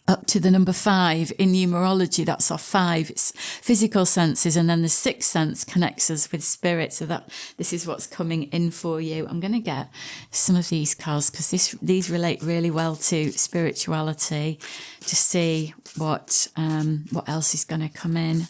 A: Up to the number 5 in numerology, that's our 5 physical senses, and then the 6th sense connects us with spirit. So that this is what's coming in for you. I'm going to get some of these cards because these relate really well to spirituality, to see what else is going to come in.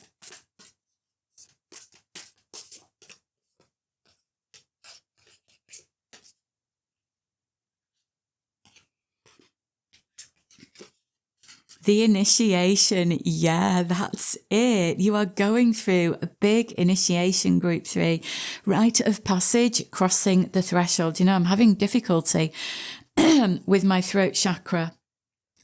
A: The initiation, yeah, that's it. You are going through a big initiation, group 3, rite of passage, crossing the threshold. You know, I'm having difficulty with my throat chakra.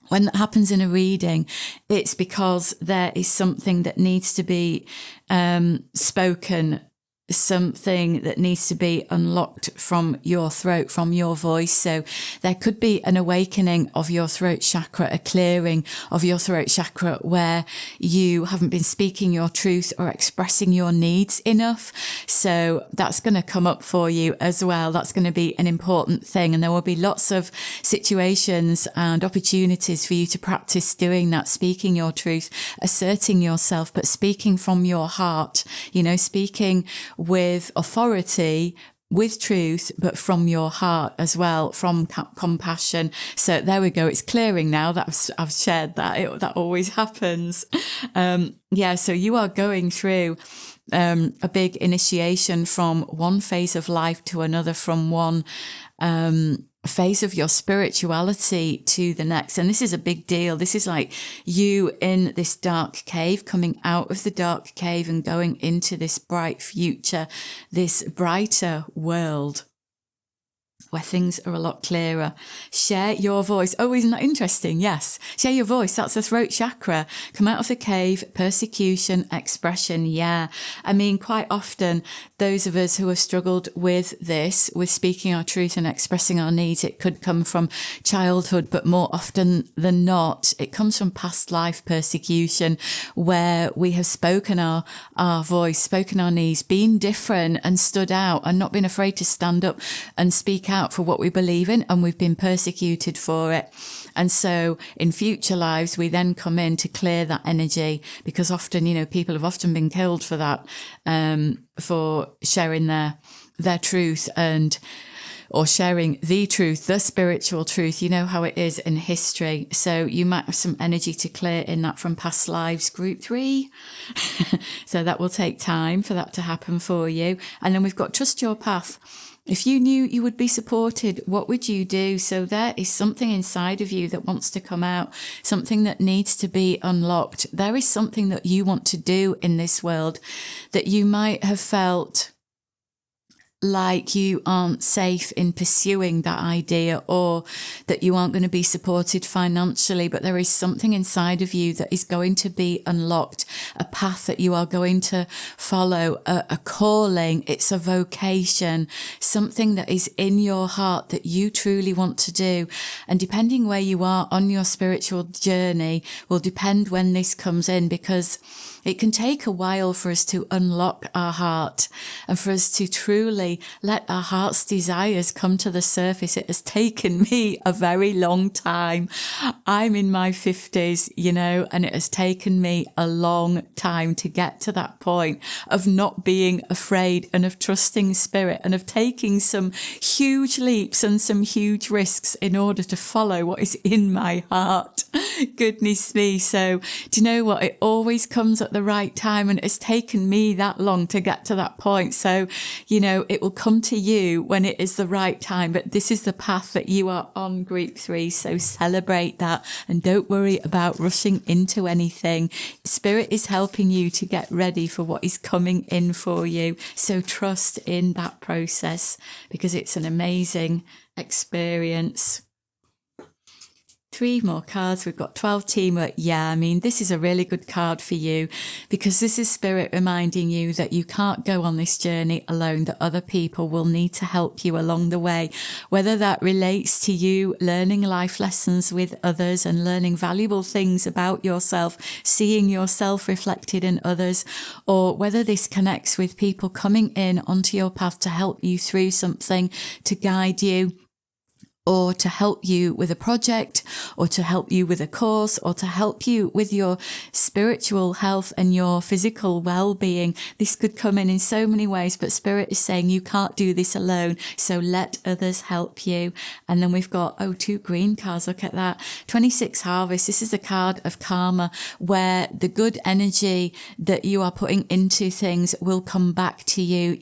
A: When that happens in a reading, it's because there is something that needs to be spoken, something that needs to be unlocked from your throat, from your voice. So there could be an awakening of your throat chakra, a clearing of your throat chakra where you haven't been speaking your truth or expressing your needs enough. So that's going to come up for you as well. That's going to be an important thing. And there will be lots of situations and opportunities for you to practice doing that, speaking your truth, asserting yourself, but speaking from your heart, you know, speaking with authority, with truth, but from your heart as well, from compassion. So there we go. It's clearing now that I've shared that. That always happens. So you are going through a big initiation from one phase of life to another, from one phase of your spirituality to the next. And this is a big deal. This is like you in this dark cave, coming out of the dark cave and going into this bright future, this brighter world where things are a lot clearer. Share your voice. Oh, isn't that interesting? Yes. Share your voice. That's the throat chakra. Come out of the cave, persecution, expression. Yeah. I mean, quite often, those of us who have struggled with this, with speaking our truth and expressing our needs, it could come from childhood, but more often than not, it comes from past life persecution, where we have spoken our voice, spoken our needs, been different and stood out and not been afraid to stand up and speak out for what we believe in, and we've been persecuted for it. And so in future lives, we then come in to clear that energy, because often, you know, people have often been killed for that, for sharing their truth or sharing the truth, the spiritual truth. You know how it is in history. So you might have some energy to clear in that from past lives, group 3. So that will take time for that to happen for you. And then we've got trust your path. If you knew you would be supported, what would you do? So there is something inside of you that wants to come out, something that needs to be unlocked. There is something that you want to do in this world that you might have felt like you aren't safe in pursuing that idea, or that you aren't going to be supported financially, but there is something inside of you that is going to be unlocked, a path that you are going to follow, a calling. It's a vocation, something that is in your heart that you truly want to do. And depending where you are on your spiritual journey will depend when this comes in, because it can take a while for us to unlock our heart and for us to truly let our heart's desires come to the surface. It has taken me a very long time. I'm in my 50s, you know, and it has taken me a long time to get to that point of not being afraid and of trusting spirit and of taking some huge leaps and some huge risks in order to follow what is in my heart. Goodness me. So do you know what? It always comes at the right time, and it's taken me that long to get to that point. So, it will come to you when it is the right time, but this is the path that you are on, Group 3. So celebrate that and don't worry about rushing into anything. Spirit is helping you to get ready for what is coming in for you. So trust in that process because it's an amazing experience. 3 more cards. We've got 12 teamwork. Yeah, I mean, this is a really good card for you because this is Spirit reminding you that you can't go on this journey alone, that other people will need to help you along the way, whether that relates to you learning life lessons with others and learning valuable things about yourself, seeing yourself reflected in others, or whether this connects with people coming in onto your path to help you through something, to guide you, or to help you with a project, or to help you with a course, or to help you with your spiritual health and your physical well-being. This could come in so many ways, but Spirit is saying you can't do this alone, so let others help you. And then we've got, 2 green cards. Look at that. 26 Harvest. This is a card of karma where the good energy that you are putting into things will come back to you.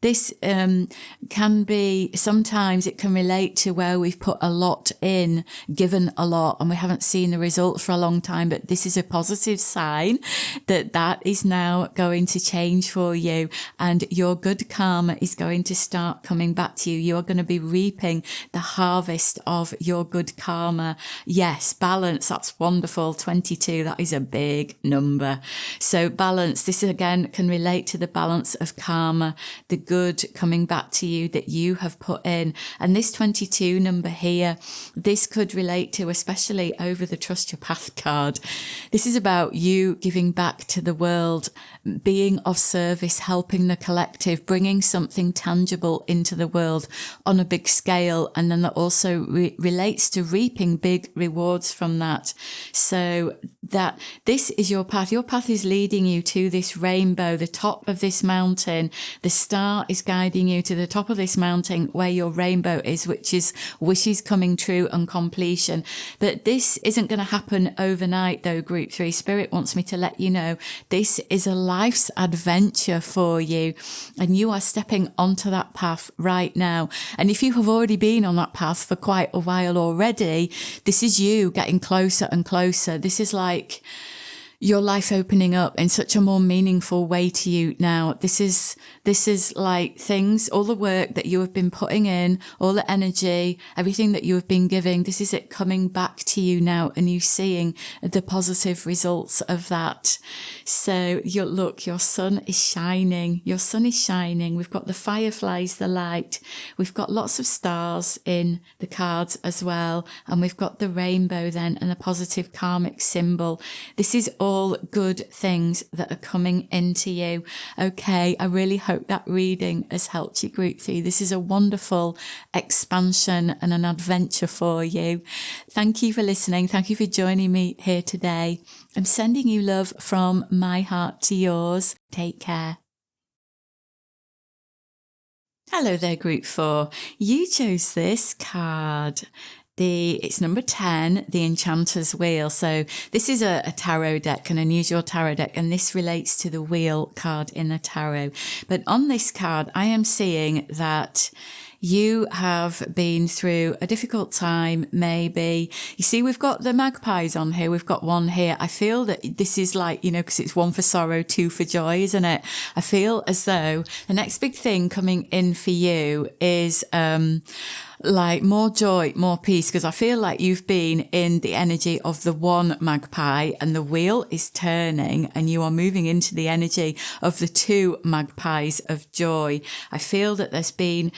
A: This can be, sometimes it can relate to where we've put a lot in, given a lot, and we haven't seen the result for a long time. But this is a positive sign that is now going to change for you, and your good karma is going to start coming back to you. You are going to be reaping the harvest of your good karma. Yes, balance. That's wonderful. 22. That is a big number. So balance. This again can relate to the balance of karma, the good coming back to you that you have put in. And this 22 number here, this could relate to, especially over the Trust Your Path card. This is about you giving back to the world, being of service, helping the collective, bringing something tangible into the world on a big scale. And then that also relates to reaping big rewards from that. So that this is your path. Your path is leading you to this rainbow, the top of this mountain. The star is guiding you to the top of this mountain where your rainbow is, which is wishes coming true and completion. But this isn't going to happen overnight though, Group 3. Spirit wants me to let you know this is a life's adventure for you, and you are stepping onto that path right now. And if you have already been on that path for quite a while already, this is you getting closer and closer. This is like your life opening up in such a more meaningful way to you now. This is like things, all the work that you have been putting in, all the energy, everything that you have been giving, this is it coming back to you now, and you seeing the positive results of that. So your sun is shining. Your sun is shining. We've got the fireflies, the light. We've got lots of stars in the cards as well. And we've got the rainbow then and the positive karmic symbol. This is all good things that are coming into you. Okay, I really hope that reading has helped you, Group 3. This is a wonderful expansion and an adventure for you. Thank you for listening. Thank you for joining me here today. I'm sending you love from my heart to yours. Take care. Hello there, Group 4. You chose this card. It's number 10, the Enchanter's Wheel. So this is a tarot deck, an unusual tarot deck, and this relates to the wheel card in the tarot. But on this card, I am seeing that you have been through a difficult time, maybe. You see, we've got the magpies on here. We've got one here. I feel that this is like, because it's 1 for sorrow, 2 for joy, isn't it? I feel as though the next big thing coming in for you is, like more joy, more peace, because I feel like you've been in the energy of the one magpie and the wheel is turning and you are moving into the energy of the 2 magpies of joy. I feel that there's been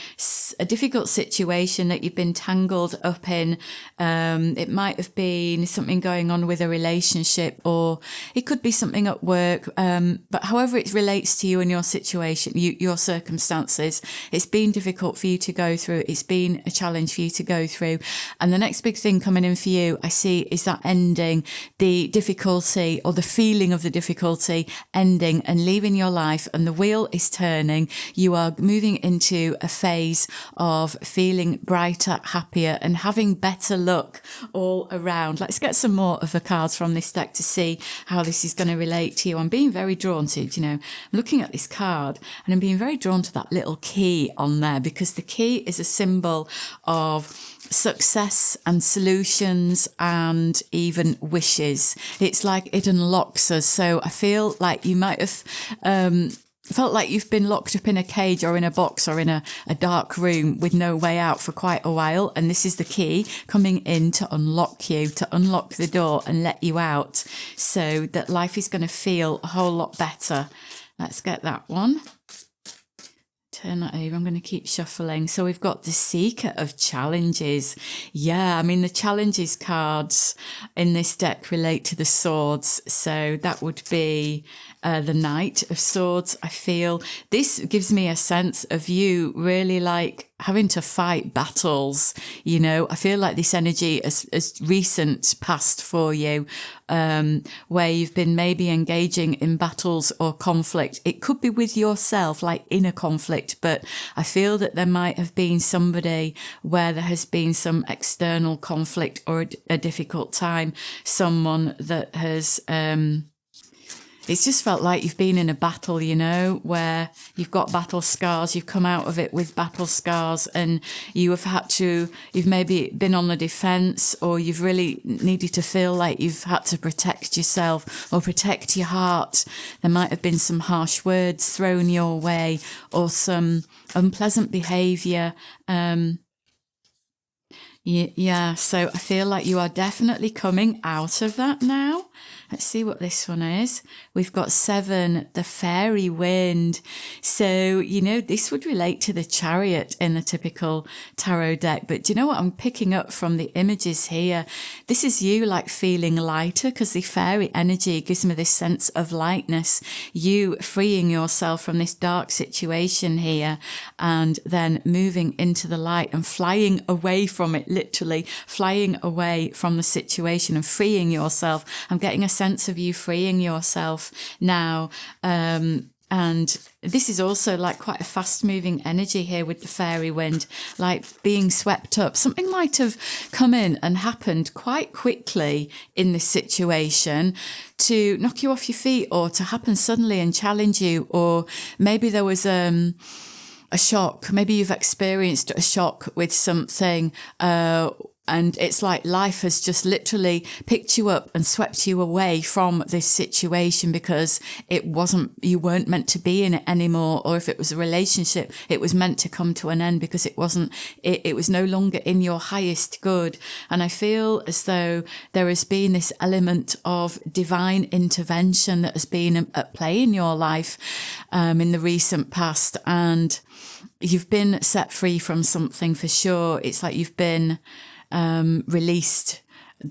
A: a difficult situation that you've been tangled up in. It might have been something going on with a relationship, or it could be something at work. But however it relates to you and your situation, your circumstances, it's been difficult for you to go through. It's been a challenge for you to go through. And the next big thing coming in for you, I see, is that ending, the difficulty or the feeling of the difficulty ending and leaving your life, and the wheel is turning. You are moving into a phase of feeling brighter, happier, and having better luck all around. Let's get some more of the cards from this deck to see how this is going to relate to you. I'm being very drawn to, I'm looking at this card and I'm being very drawn to that little key on there, because the key is a symbol of success and solutions and even wishes. It's like it unlocks us. So I feel like you might have felt like you've been locked up in a cage or in a box or in a dark room with no way out for quite a while. And this is the key coming in to unlock you, to unlock the door and let you out, so that life is going to feel a whole lot better. Let's get that one. Turn that over. I'm going to keep shuffling. So we've got the Seeker of Challenges. Yeah, I mean, the challenges cards in this deck relate to the swords. So that would be the Knight of Swords. I feel this gives me a sense of you really like having to fight battles. I feel like this energy is recent past for you, where you've been maybe engaging in battles or conflict. It could be with yourself, like inner conflict, but I feel that there might have been somebody where there has been some external conflict or a difficult time, someone that has, it's just felt like you've been in a battle, where you've got battle scars, you've come out of it with battle scars, and you've maybe been on the defense, or you've really needed to feel like you've had to protect yourself or protect your heart. There might have been some harsh words thrown your way or some unpleasant behavior. Yeah, so I feel like you are definitely coming out of that now. Let's see what this one is. We've got 7, the Fairy Wind. So, this would relate to the Chariot in the typical tarot deck. But do you know what I'm picking up from the images here? This is you like feeling lighter, because the fairy energy gives me this sense of lightness. You freeing yourself from this dark situation here and then moving into the light and flying away from it, literally flying away from the situation and freeing yourself. I'm getting a sense of you freeing yourself now. And this is also like quite a fast moving energy here with the Fairy Wind, like being swept up. Something might have come in and happened quite quickly in this situation to knock you off your feet, or to happen suddenly and challenge you. Or maybe there was a shock. Maybe you've experienced a shock with something, and it's like life has just literally picked you up and swept you away from this situation, because you weren't meant to be in it anymore. Or if it was a relationship, it was meant to come to an end because it was no longer in your highest good. And I feel as though there has been this element of divine intervention that has been at play in your life, in the recent past. And you've been set free from something for sure. It's like you've been released.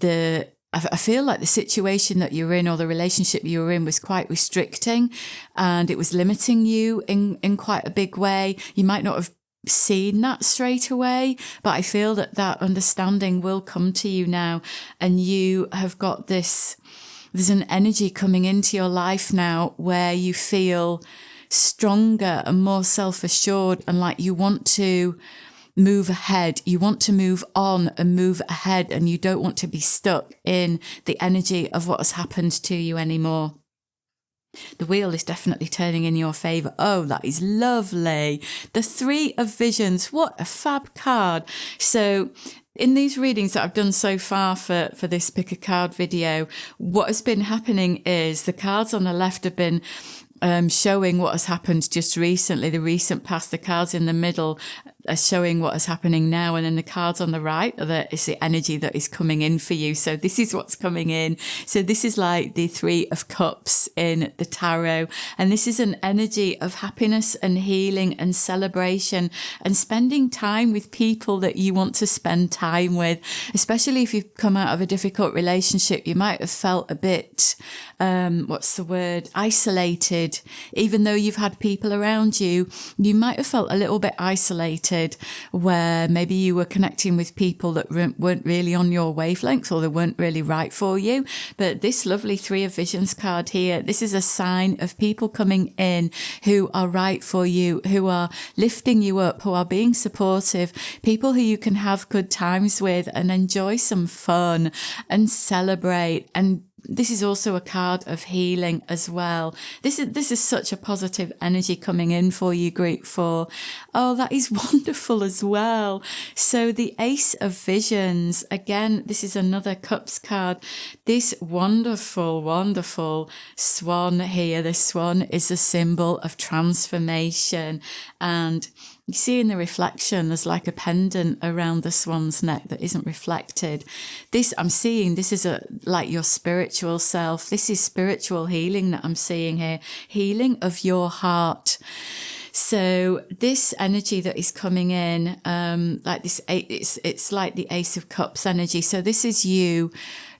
A: I feel like the situation that you're in, or the relationship you were in, was quite restricting, and it was limiting you in quite a big way. You might not have seen that straight away, but I feel that understanding will come to you now, and you have got there's an energy coming into your life now where you feel stronger and more self-assured, and like you want to move ahead. You want to move on and move ahead, and you don't want to be stuck in the energy of what has happened to you anymore. The wheel is definitely turning in your favour. Oh, that is lovely. The 3 of Visions. What a fab card. So in these readings that I've done so far for this Pick a Card video, what has been happening is the cards on the left have been showing what has happened just recently, the recent past. The cards in the middle are showing what is happening now, and then the cards on the right is the energy that is coming in for you. So this is what's coming in. So this is like the 3 of Cups in the tarot, and this is an energy of happiness and healing and celebration and spending time with people that you want to spend time time with, especially if you've come out of a difficult relationship. You might have felt a bit, isolated. Even though you've had people around you, you might have felt a little bit isolated, where maybe you were connecting with people that weren't really on your wavelength, or they weren't really right for you. But this lovely Three of Visions card here, this is a sign of people coming in who are right for you, who are lifting you up, who are being supportive, people who you can have good times with and enjoy some fun and celebrate. And this is also a card of healing as well. This is such a positive energy coming in for you, Group 4. Oh, that is wonderful as well. So the Ace of Visions, again, this is another Cups card. This wonderful, wonderful swan here. The swan is a symbol of transformation. And you see in the reflection, there's like a pendant around the swan's neck that isn't reflected. I'm seeing this is like your spiritual self. This is spiritual healing that I'm seeing here. Healing of your heart. So this energy that is coming in, like this, it's like the Ace of Cups energy. So this is you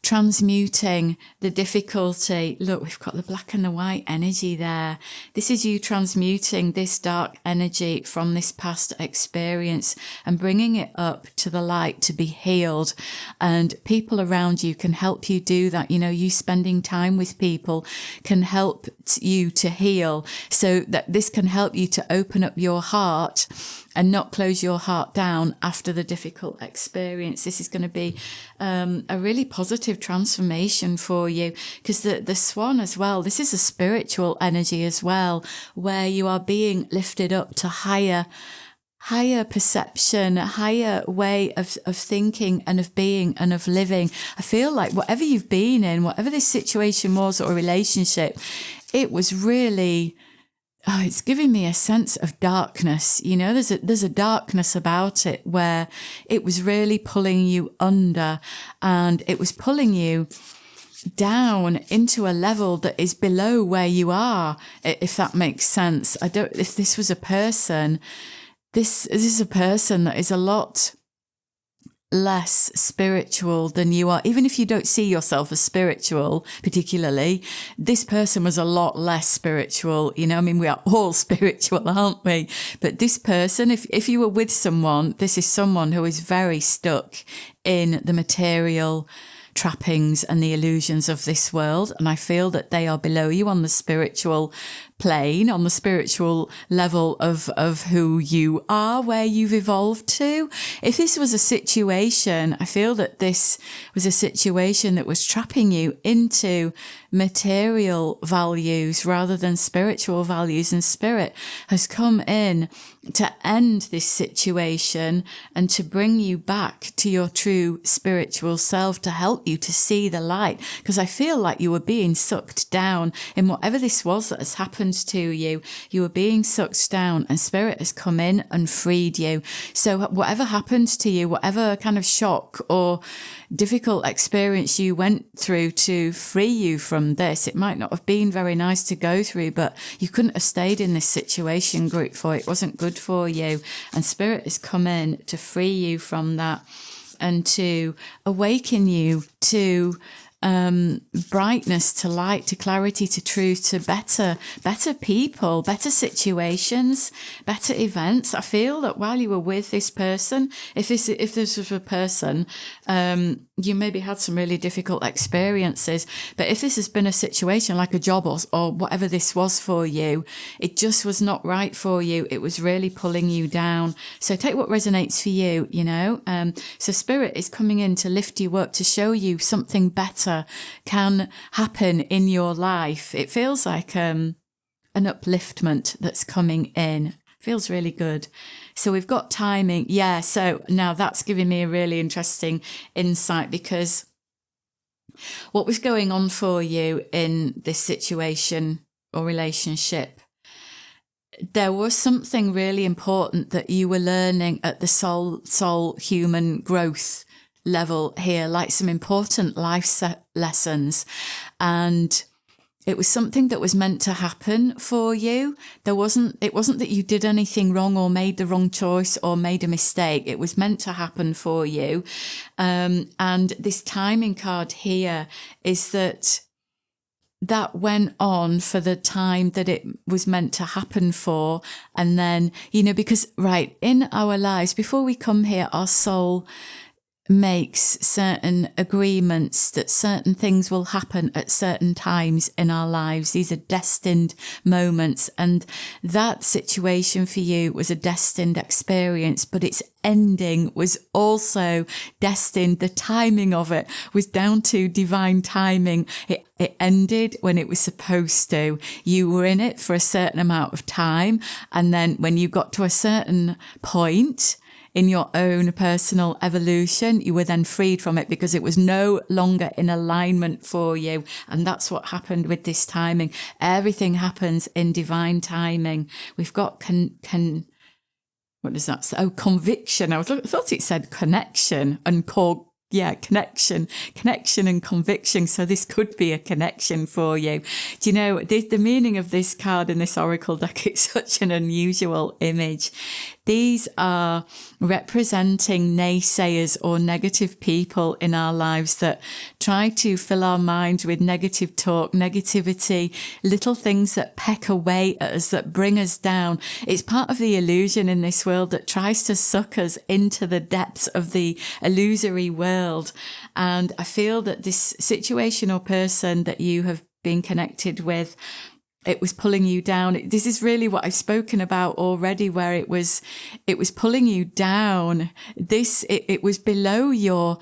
A: transmuting the difficulty. Look, we've got the black and the white energy there. This is you transmuting this dark energy from this past experience and bringing it up to the light to be healed. And people around you can help you do that. You know, you spending time with people can help you to heal, so that this can help you to open up your heart and not close your heart down after the difficult experience. This is going to be a really positive transformation for you, because the swan as well, this is a spiritual energy as well, where you are being lifted up to higher perception, a higher way of thinking and of being and of living. I feel like whatever you've been in, whatever this situation was or relationship, it was really... Oh, it's giving me a sense of darkness. You know, there's a darkness about it where it was really pulling you under, and it was pulling you down into a level that is below where you are, if that makes sense. If this was a person, this is a person that is a lot less spiritual than you are. Even if you don't see yourself as spiritual particularly, this person was a lot less spiritual. You know, I mean, we are all spiritual, aren't we? But this person, if you were with someone, this is someone who is very stuck in the material trappings and the illusions of this world. And I feel that they are below you on the spiritual plane, on the spiritual level of who you are, where you've evolved to. If this was a situation, I feel that this was a situation that was trapping you into material values rather than spiritual values, and Spirit has come in to end this situation and to bring you back to your true spiritual self, to help you to see the light, because I feel like you were being sucked down in whatever this was that has happened to you. You were being sucked down, and Spirit has come in and freed you. So whatever happened to you, whatever kind of shock or difficult experience you went through to free you from this, it might not have been very nice to go through, but you couldn't have stayed in this situation, Group 4. It wasn't good for you, and Spirit has come in to free you from that and to awaken you to brightness, to light, to clarity, to truth, to better people, better situations, better events. I feel that while you were with this person, if this was a person, you maybe had some really difficult experiences, but if this has been a situation like a job or whatever this was for you, it just was not right for you. It was really pulling you down. So take what resonates for you, you know. So Spirit is coming in to lift you up, to show you something better can happen in your life. It feels like an upliftment that's coming in. Feels really good. So we've got timing. Yeah, so now that's giving me a really interesting insight, because what was going on for you in this situation or relationship, there was something really important that you were learning at the soul human growth level here, like some important life lessons. And It was something that was meant to happen for you. It wasn't that you did anything wrong or made the wrong choice or made a mistake. It was meant to happen for you. And this timing card here is that went on for the time that it was meant to happen for. And then, because in our lives, before we come here, our soul makes certain agreements that certain things will happen at certain times in our lives. These are destined moments, and that situation for you was a destined experience, but its ending was also destined. The timing of it was down to divine timing. It ended when it was supposed to. You were in it for a certain amount of time, and then when you got to a certain point in your own personal evolution, you were then freed from it because it was no longer in alignment for you. And that's what happened with this timing. Everything happens in divine timing. We've got what does that say? Oh, conviction. I thought it said connection and connection and conviction. So this could be a connection for you. Do you know, the meaning of this card in this oracle deck, it's such an unusual image. These are representing naysayers or negative people in our lives that try to fill our minds with negative talk, negativity, little things that peck away at us, that bring us down. It's part of the illusion in this world that tries to suck us into the depths of the illusory world. And I feel that this situation or person that you have been connected with, it was pulling you down. This is really what I've spoken about already, where it was pulling you down. It was below your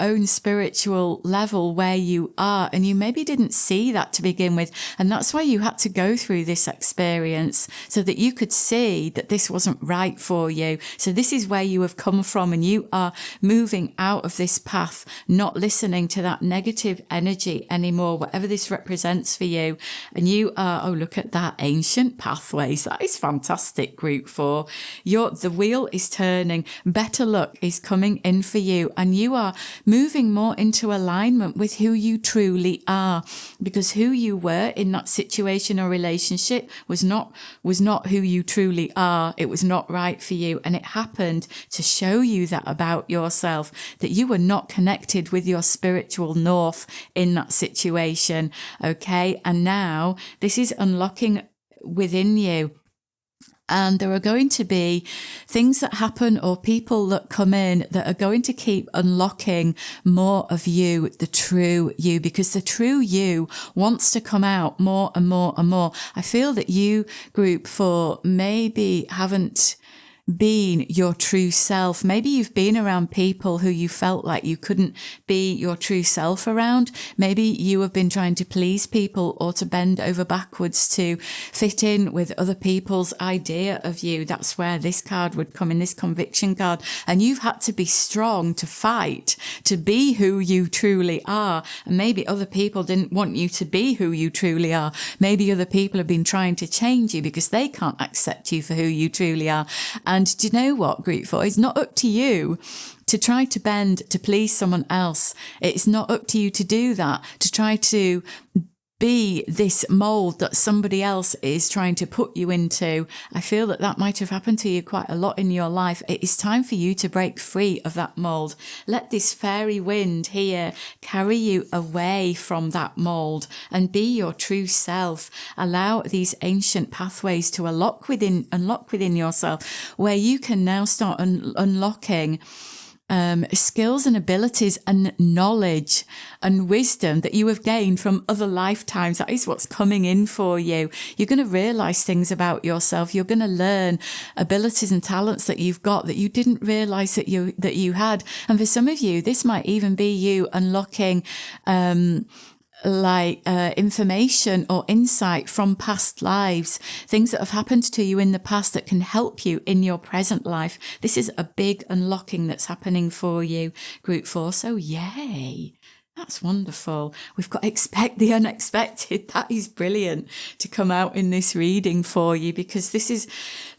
A: own spiritual level where you are. And you maybe didn't see that to begin with. And that's why you had to go through this experience so that you could see that this wasn't right for you. So this is where you have come from, and you are moving out of this path, not listening to that negative energy anymore, whatever this represents for you. And you are, look at that, ancient pathways. That is fantastic, group 4. The wheel is turning. Better luck is coming in for you, and you are moving more into alignment with who you truly are, because who you were in that situation or relationship was not who you truly are. It was not right for you, and it happened to show you that about yourself, that you were not connected with your spiritual north in that situation. Okay, and now this is unlocking within you. And there are going to be things that happen or people that come in that are going to keep unlocking more of you, the true you, because the true you wants to come out more and more and more. I feel that you, group 4, maybe haven't been your true self. Maybe you've been around people who you felt like you couldn't be your true self around. Maybe you have been trying to please people or to bend over backwards to fit in with other people's idea of you. That's where this card would come in, this conviction card. And you've had to be strong to fight, to be who you truly are. And maybe other people didn't want you to be who you truly are. Maybe other people have been trying to change you because they can't accept you for who you truly are. And do you know what, group 4? It's not up to you to try to bend to please someone else. It's not up to you to do that, to try to be this mold that somebody else is trying to put you into. I feel that might have happened to you quite a lot in your life. It is time for you to break free of that mold. Let this fairy wind here carry you away from that mold and be your true self. Allow these ancient pathways to unlock within yourself, where you can now start unlocking skills and abilities and knowledge and wisdom that you have gained from other lifetimes. That is what's coming in for you. You're going to realize things about yourself. You're going to learn abilities and talents that you've got that you didn't realize that you had. And for some of you, this might even be you unlocking information or insight from past lives, things that have happened to you in the past that can help you in your present life. This is a big unlocking that's happening for you, group 4. So yay. That's wonderful. We've got expect the unexpected. That is brilliant to come out in this reading for you, because this is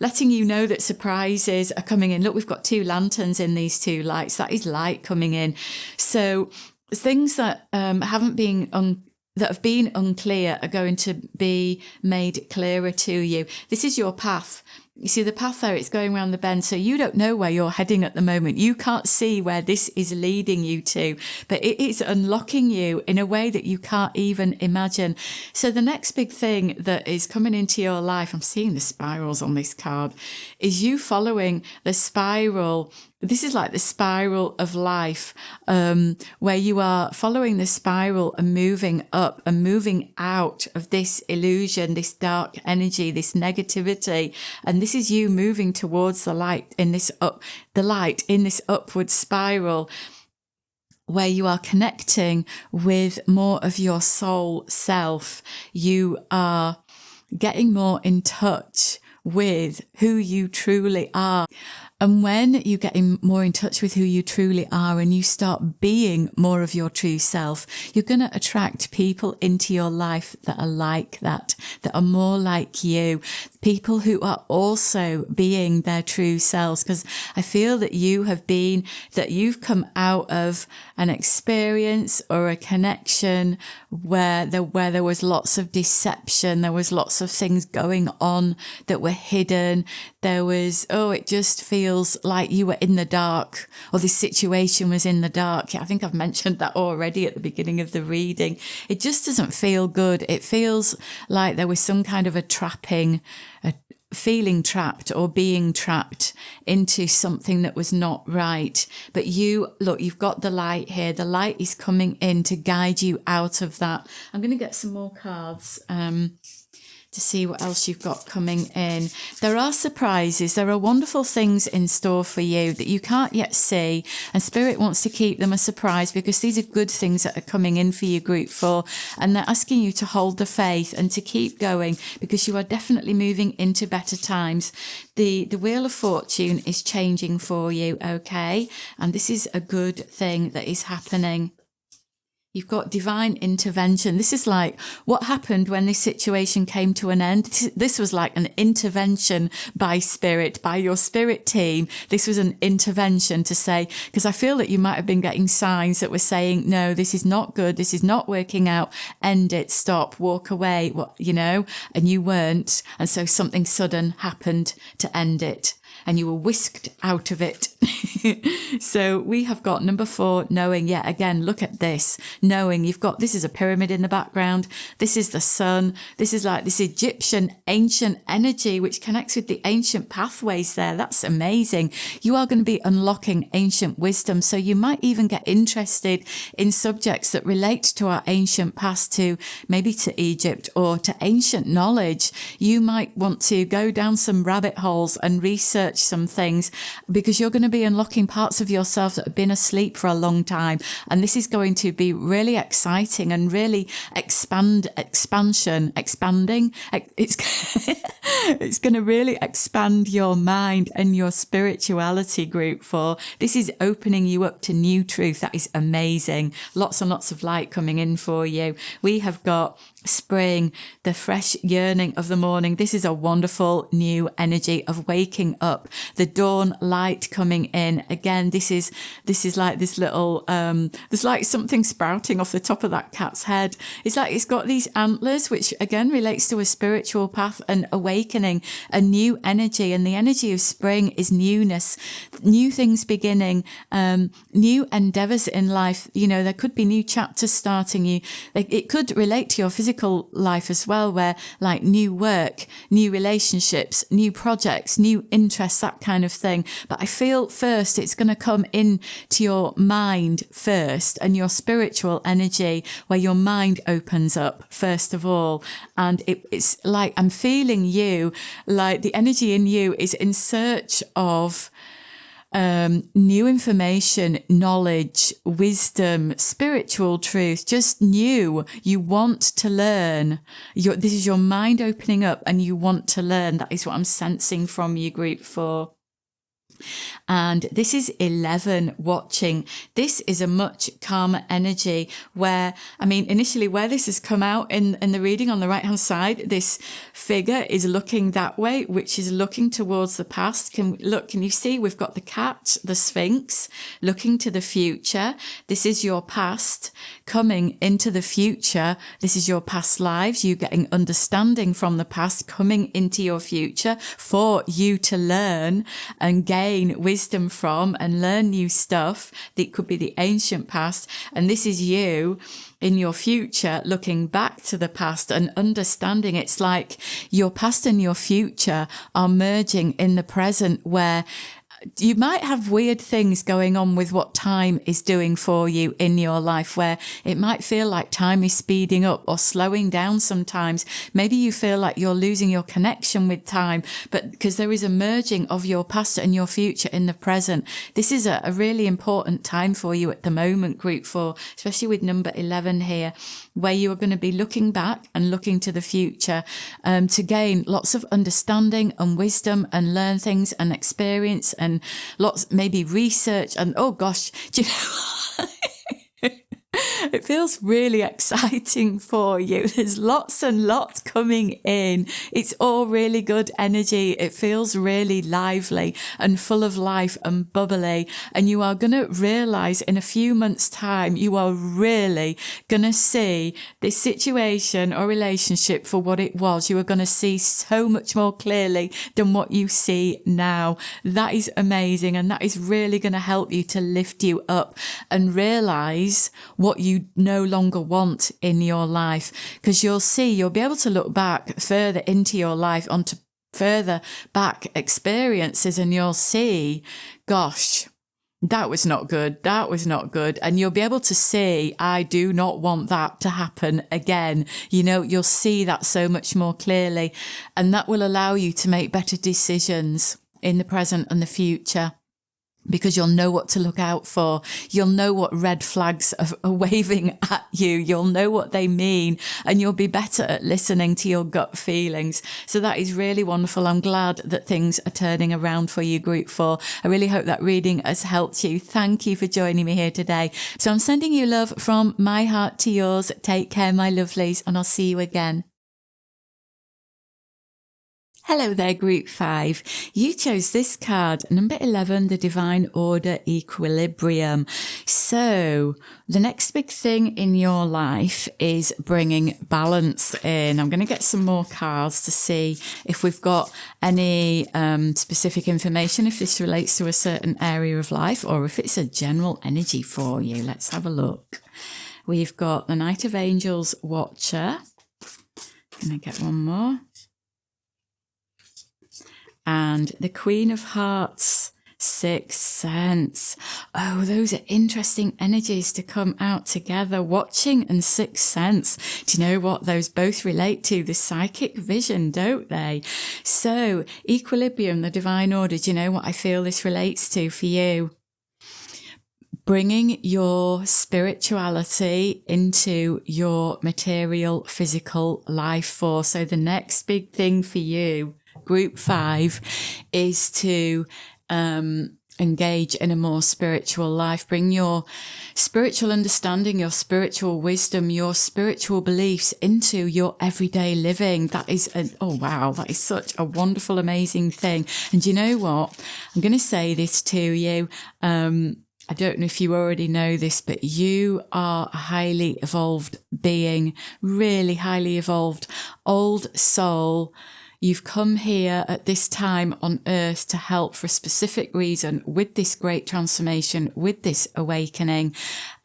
A: letting you know that surprises are coming in. Look, we've got 2 lanterns in these 2 lights. That is light coming in. So things that haven't been that have been unclear are going to be made clearer to you. This is your path. You see the path there, it's going around the bend. So you don't know where you're heading at the moment. You can't see where this is leading you to, but it is unlocking you in a way that you can't even imagine. So the next big thing that is coming into your life, I'm seeing the spirals on this card, is you following the spiral. This is like the spiral of life, where you are following the spiral and moving up and moving out of this illusion, this dark energy, this negativity. And this is you moving towards the light in this upward spiral, where you are connecting with more of your soul self. You are getting more in touch with who you truly are. And when you get more in touch with who you truly are and you start being more of your true self, you're going to attract people into your life that are like that are more like you. People who are also being their true selves. Because I feel that you've come out of an experience or a connection where there was lots of deception. There was lots of things going on that were hidden. There was, it just feels like you were in the dark, or this situation was in the dark. I think I've mentioned that already at the beginning of the reading. It just doesn't feel good. It feels like there was some kind of a feeling trapped or being trapped into something that was not right. But you've got the light here. The light is coming in to guide you out of that. I'm going to get some more cards to see what else you've got coming in. There are surprises. There are wonderful things in store for you that you can't yet see, and Spirit wants to keep them a surprise because these are good things that are coming in for you, Group 4, and they're asking you to hold the faith and to keep going because you are definitely moving into better times. The Wheel of Fortune is changing for you, okay? And this is a good thing that is happening. You've got divine intervention. This is like what happened when this situation came to an end. This was like an intervention by Spirit, by your Spirit team. This was an intervention to say, because I feel that you might have been getting signs that were saying, no, this is not good. This is not working out. End it. Stop. Walk away. And you weren't. And so something sudden happened to end it. And you were whisked out of it. So we have got number 4, knowing. Yeah, again, look at this. Knowing. This is a pyramid in the background. This is the sun. This is like this Egyptian ancient energy, which connects with the ancient pathways there. That's amazing. You are going to be unlocking ancient wisdom. So you might even get interested in subjects that relate to our ancient past, maybe to Egypt or to ancient knowledge. You might want to go down some rabbit holes and research some things because you're going to be unlocking parts of yourself that have been asleep for a long time. And this is going to be really exciting and really expanding. It's going to really expand your mind and your spirituality, Group 4. This is opening you up to new truth. That is amazing. Lots and lots of light coming in for you. We have got spring, the fresh yearning of the morning. This is a wonderful new energy of waking up, the dawn light coming in. Again, this is like this little there's like something sprouting off the top of that cat's head. It's like it's got these antlers, which again relates to a spiritual path and awakening, a new energy. And the energy of spring is newness, new things beginning, new endeavors in life. There could be new chapters starting you. It could relate to your physical life as well, where like new work, new relationships, new projects, new interests, that kind of thing. But I feel first it's going to come in to your mind first and your spiritual energy, where your mind opens up first of all. And it's like I'm feeling you, like the energy in you is in search of new information, knowledge, wisdom, spiritual truth, just new. You want to learn. This is your mind opening up and you want to learn. That is what I'm sensing from you, Group 4. And this is 11 watching. This is a much calmer energy where, I mean, initially where this has come out in the reading on the right hand side, this figure is looking that way, which is looking towards the past. Can you see we've got the cat, the Sphinx, looking to the future. This is your past coming into the future. This is your past lives, you getting understanding from the past, coming into your future for you to learn and gain wisdom from and learn new stuff that could be the ancient past. And this is you in your future looking back to the past and understanding. It's like your past and your future are merging in the present, where you might have weird things going on with what time is doing for you in your life, where it might feel like time is speeding up or slowing down sometimes. Maybe you feel like you're losing your connection with time, but because there is a merging of your past and your future in the present. This is a really important time for you at the moment, group 4, especially with number 11 here, where you are going to be looking back and looking to the future to gain lots of understanding and wisdom and learn things and experience and lots, maybe research. And oh gosh, do you know it feels really exciting for you. There's lots and lots coming in. It's all really good energy. It feels really lively and full of life and bubbly. And you are going to realize in a few months' time, you are really going to see this situation or relationship for what it was. You are going to see so much more clearly than what you see now. That is amazing. And that is really going to help you to lift you up and realize what you no longer want in your life, because you'll be able to look back further into your life, onto further back experiences, and you'll see, gosh, that was not good. That was not good. And you'll be able to see, I do not want that to happen again. You know, you'll see that so much more clearly, and that will allow you to make better decisions in the present and the future, because you'll know what to look out for. You'll know what red flags are waving at you. You'll know what they mean, and you'll be better at listening to your gut feelings. So that is really wonderful. I'm glad that things are turning around for you, group 4. I really hope that reading has helped you. Thank you for joining me here today. So I'm sending you love from my heart to yours. Take care, my lovelies, and I'll see you again. Hello there, group 5. You chose this card, number 11, the Divine Order Equilibrium. So the next big thing in your life is bringing balance in. I'm going to get some more cards to see if we've got any specific information, if this relates to a certain area of life or if it's a general energy for you. Let's have a look. We've got the Knight of Angels Watcher. Can I get one more? And the Queen of Hearts, Sixth Sense. Oh, those are interesting energies to come out together. Watching and Sixth Sense. Do you know what those both relate to? The psychic vision, don't they? So, Equilibrium, the Divine Order. Do you know what I feel this relates to for you? Bringing your spirituality into your material, physical life force. So the next big thing for you, group 5, is to engage in a more spiritual life. Bring your spiritual understanding, your spiritual wisdom, your spiritual beliefs into your everyday living. That is that is such a wonderful, amazing thing. And you know what? I'm going to say this to you. I don't know if you already know this, but you are a highly evolved being, really highly evolved, old soul. You've come here at this time on earth to help for a specific reason with this great transformation, with this awakening.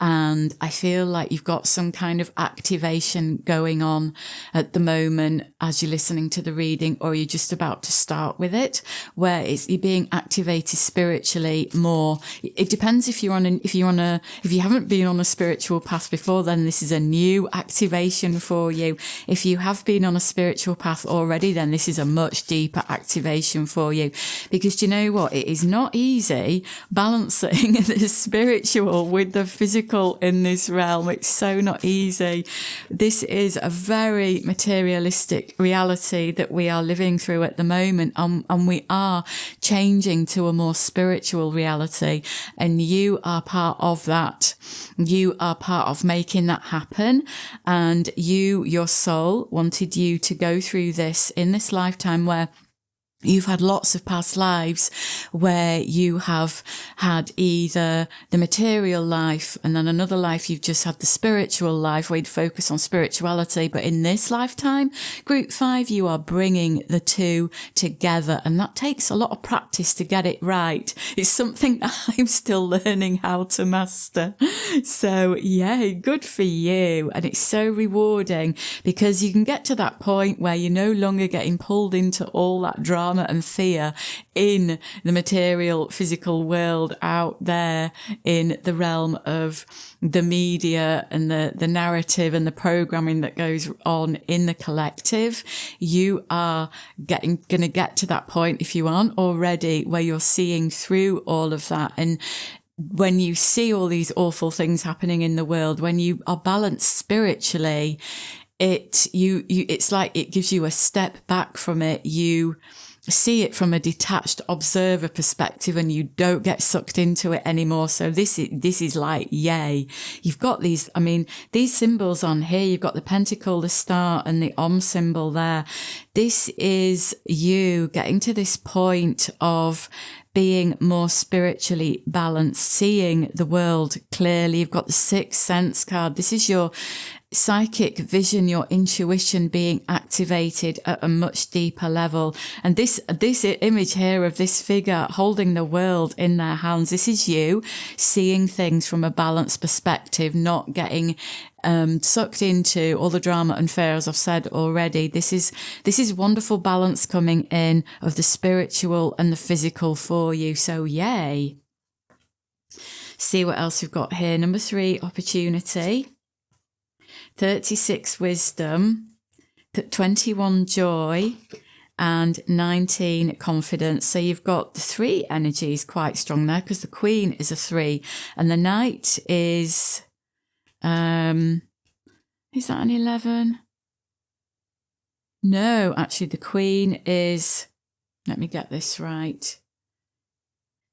A: And I feel like you've got some kind of activation going on at the moment as you're listening to the reading, or you're just about to start with it, where you're being activated spiritually more. It depends if you haven't been on a spiritual path before, then this is a new activation for you. If you have been on a spiritual path already, then this is a much deeper activation for you, because do you know what? It is not easy balancing the spiritual with the physical difficult in this realm. It's so not easy. This is a very materialistic reality that we are living through at the moment, and we are changing to a more spiritual reality, and you are part of that. You are part of making that happen, and your soul wanted you to go through this in this lifetime, where you've had lots of past lives where you have had either the material life, and then another life you've just had the spiritual life where you'd focus on spirituality. But in this lifetime, group 5, you are bringing the two together, and that takes a lot of practice to get it right. It's something that I'm still learning how to master. So yeah, good for you. And it's so rewarding because you can get to that point where you're no longer getting pulled into all that drama and fear in the material physical world out there in the realm of the media and the narrative and the programming that goes on in the collective. You are going to get to that point, if you aren't already, where you're seeing through all of that. And when you see all these awful things happening in the world, when you are balanced spiritually, it's like it gives you a step back from it. You see it from a detached observer perspective, and you don't get sucked into it anymore. So this is like, yay. You've got these symbols on here. You've got the pentacle, the star, and the Om symbol there. This is you getting to this point of being more spiritually balanced, seeing the world clearly. You've got the Sixth Sense card. This is your psychic vision, your intuition being activated at a much deeper level. And this image here of this figure holding the world in their hands, this is you seeing things from a balanced perspective, not getting sucked into all the drama and fear, as I've said already. This is wonderful balance coming in of the spiritual and the physical for you. So yay. See what else we've got here. Number 3, opportunity. 36, wisdom. 21, joy. And 19, confidence. So you've got the 3 energies quite strong there, because the Queen is a 3 and the Knight is that an 11? No, actually the Queen is, let me get this right.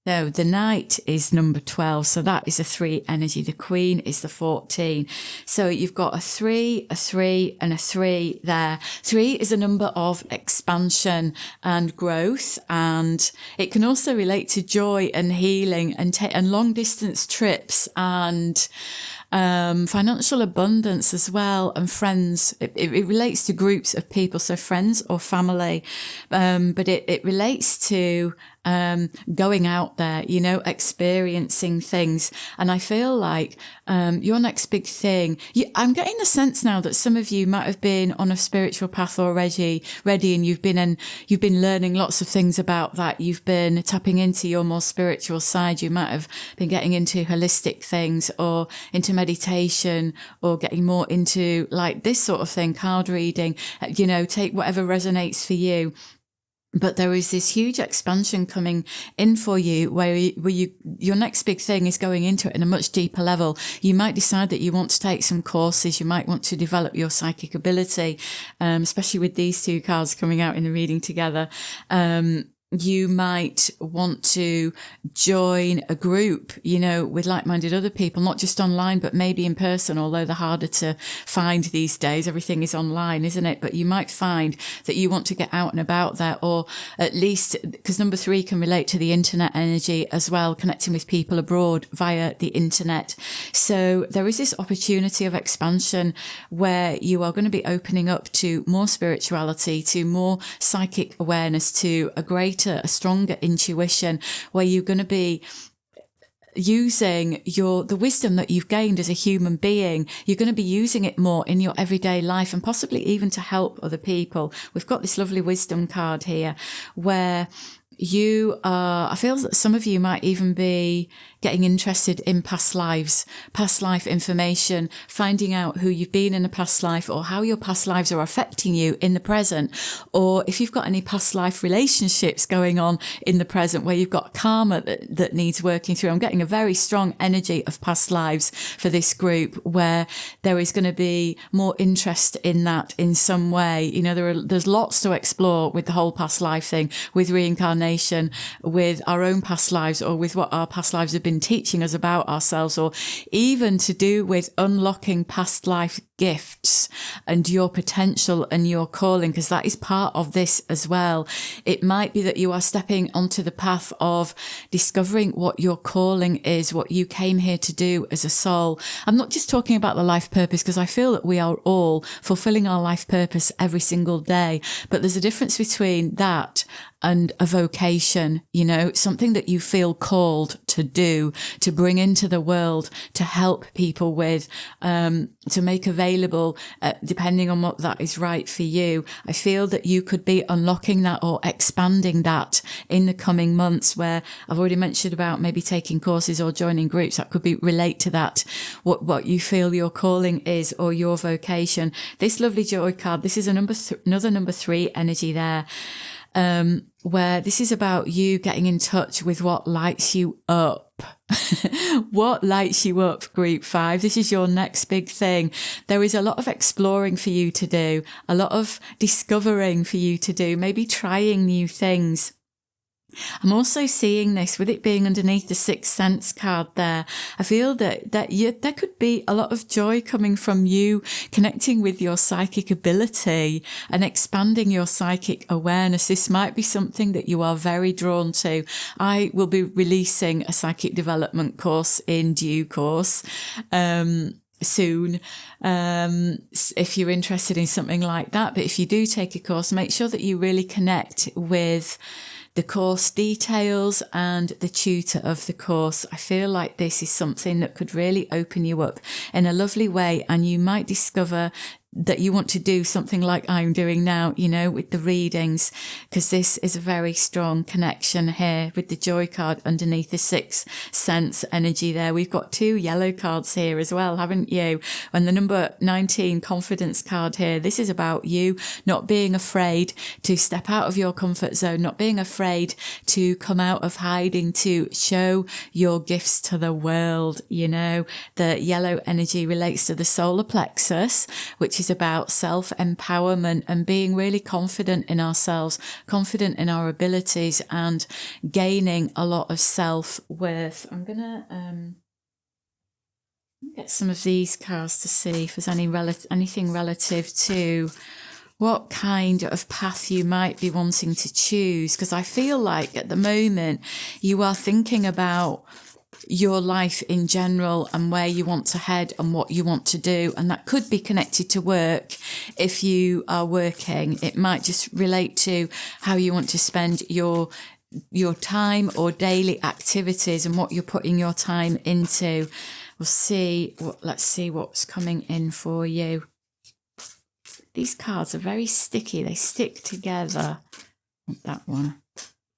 A: No, the Knight is number 12, so that is a 3 energy. The Queen is the 14. So you've got a 3, a 3, and a 3 there. 3 is a number of expansion and growth, and it can also relate to joy and healing and long distance trips and financial abundance as well, and friends. It relates to groups of people, so friends or family, but it relates to going out there, experiencing things. And I feel like your next big thing, I'm getting the sense now that some of you might have been on a spiritual path already, and you've been learning lots of things about that. You've been tapping into your more spiritual side. You might have been getting into holistic things or into meditation, or getting more into like this sort of thing, card reading, take whatever resonates for you. But there is this huge expansion coming in for you where your next big thing is going into it in a much deeper level. You might decide that you want to take some courses. You might want to develop your psychic ability, especially with these 2 cards coming out in the reading together. You might want to join a group, with like-minded other people, not just online, but maybe in person, although they're harder to find these days. Everything is online, isn't it? But you might find that you want to get out and about there, or at least, because number 3 can relate to the internet energy as well, connecting with people abroad via the internet. So there is this opportunity of expansion where you are going to be opening up to more spirituality, to more psychic awareness, to a stronger intuition, where you're going to be using the wisdom that you've gained as a human being. You're going to be using it more in your everyday life, and possibly even to help other people. We've got this lovely wisdom card here where I feel that some of you might even be getting interested in past lives, past life information, finding out who you've been in a past life or how your past lives are affecting you in the present, or if you've got any past life relationships going on in the present where you've got karma that needs working through. I'm getting a very strong energy of past lives for this group, where there is going to be more interest in that in some way. You know, there's lots to explore with the whole past life thing, with reincarnation, with our own past lives, or with what our past lives have been teaching us about ourselves, or even to do with unlocking past life gifts and your potential and your calling, because that is part of this as well. It might be that you are stepping onto the path of discovering what your calling is, what you came here to do as a soul. I'm not just talking about the life purpose, because I feel that we are all fulfilling our life purpose every single day, but there's a difference between that and a vocation, you know, something that you feel called to do, to bring into the world, to help people with, to make available, depending on what that is right for you. I feel that you could be unlocking that or expanding that in the coming months, where I've already mentioned about maybe taking courses or joining groups that could be relate to that, what you feel your calling is or your vocation. This lovely joy card, this is another number 3 energy there. Where this is about you getting in touch with what lights you up. What lights you up, group 5? This is your next big thing. There is a lot of exploring for you to do, a lot of discovering for you to do, maybe trying new things. I'm also seeing this with it being underneath the 6th sense card there. I feel that there could be a lot of joy coming from you connecting with your psychic ability and expanding your psychic awareness. This might be something that you are very drawn to. I will be releasing a psychic development course in due course. Soon, if you're interested in something like that. But if you do take a course, make sure that you really connect with the course details and the tutor of the course. I feel like this is something that could really open you up in a lovely way, and you might discover that you want to do something like I'm doing now, you know, with the readings, because this is a very strong connection here with the joy card underneath the 6th sense energy there. We've got 2 yellow cards here as well, haven't you? And the number 19 confidence card here, this is about you not being afraid to step out of your comfort zone, not being afraid to come out of hiding, to show your gifts to the world. You know, the yellow energy relates to the solar plexus, which is about self-empowerment and being really confident in ourselves, confident in our abilities, and gaining a lot of self-worth. I'm going to get some of these cards to see if there's anything relative to what kind of path you might be wanting to choose, because I feel like at the moment you are thinking about your life in general and where you want to head and what you want to do. And that could be connected to work. If you are working, it might just relate to how you want to spend your time or daily activities and what you're putting your time into. Let's see what's coming in for you. These cards are very sticky. They stick together. That one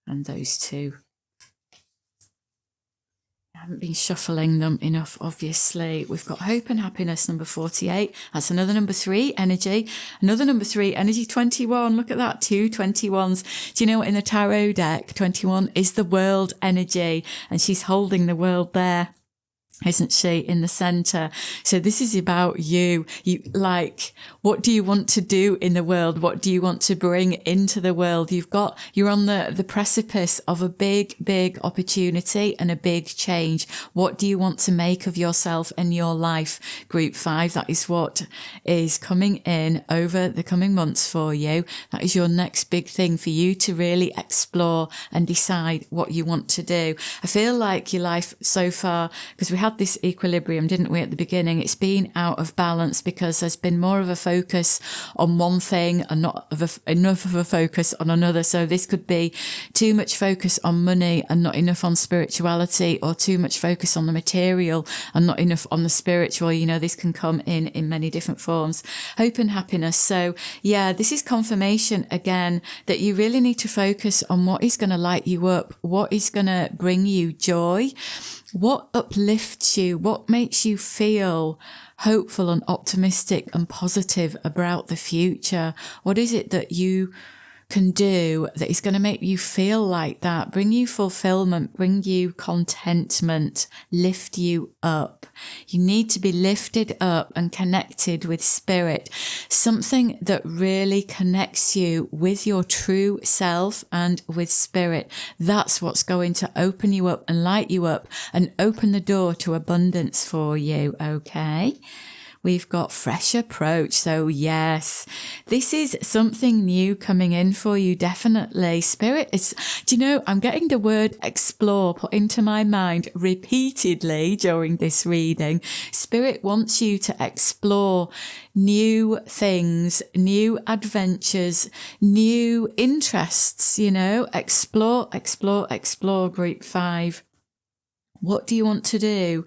A: and those 2. I haven't been shuffling them enough, obviously. We've got hope and happiness, number 48. That's another number 3 energy. Another number 3 energy, 21. Look at that, 2 21s. Do you know what? In the tarot deck, 21 is the world energy, and she's holding the world there, isn't she, in the center? So this is about you. What do you want to do in the world? What do you want to bring into the world? You're on the precipice of a big opportunity and a big change. What do you want to make of yourself and your life? Group 5, that is what is coming in over the coming months for you. That is your next big thing for you to really explore and decide what you want to do. I feel like your life so far, because we had this equilibrium, didn't we, at the beginning? It's been out of balance because there's been more of a focus on one thing and not enough of a focus on another. So this could be too much focus on money and not enough on spirituality, or too much focus on the material and not enough on the spiritual. You know, this can come in many different forms. Hope and happiness. So yeah, this is confirmation again that you really need to focus on what is going to light you up, what is going to bring you joy. What uplifts you? What makes you feel hopeful and optimistic and positive about the future? What is it that you can do that is going to make you feel like that, bring you fulfillment, bring you contentment, lift you up? You need to be lifted up and connected with spirit, something that really connects you with your true self and with spirit. That's what's going to open you up and light you up and open the door to abundance for you, okay? We've got fresh approach. So yes, this is something new coming in for you. Definitely. Spirit is, do you know, I'm getting the word explore put into my mind repeatedly during this reading. Spirit wants you to explore new things, new adventures, new interests, you know, explore, group 5. What do you want to do?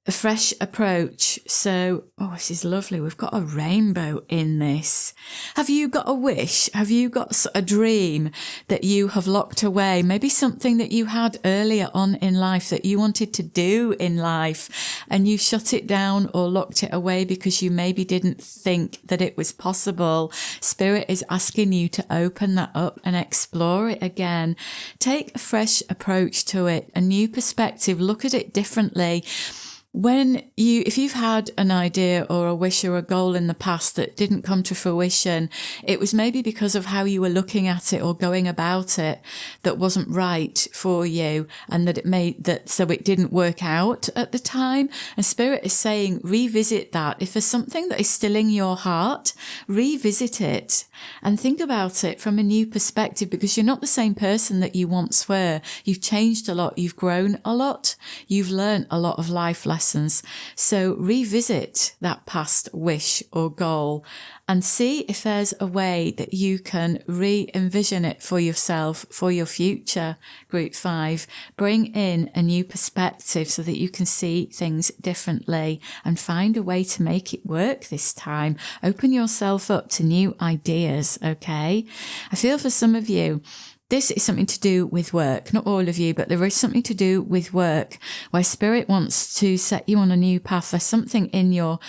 A: A fresh approach. So, this is lovely. We've got a rainbow in this. Have you got a wish? Have you got a dream that you have locked away? Maybe something that you had earlier on in life that you wanted to do in life and you shut it down or locked it away because you maybe didn't think that it was possible. Spirit is asking you to open that up and explore it again. Take a fresh approach to it, a new perspective, look at it differently. If you've had an idea or a wish or a goal in the past that didn't come to fruition, it was maybe because of how you were looking at it or going about it that wasn't right for you, and that so it didn't work out at the time. And Spirit is saying, revisit that. If there's something that is still in your heart, revisit it and think about it from a new perspective, because you're not the same person that you once were. You've changed a lot. You've grown a lot. You've learned a lot of life lessons. So revisit that past wish or goal and see if there's a way that you can re-envision it for yourself, for your future, group 5. Bring in a new perspective so that you can see things differently and find a way to make it work this time. Open yourself up to new ideas, okay? I feel for some of you, this is something to do with work. Not all of you, but there is something to do with work where Spirit wants to set you on a new path. There's something in your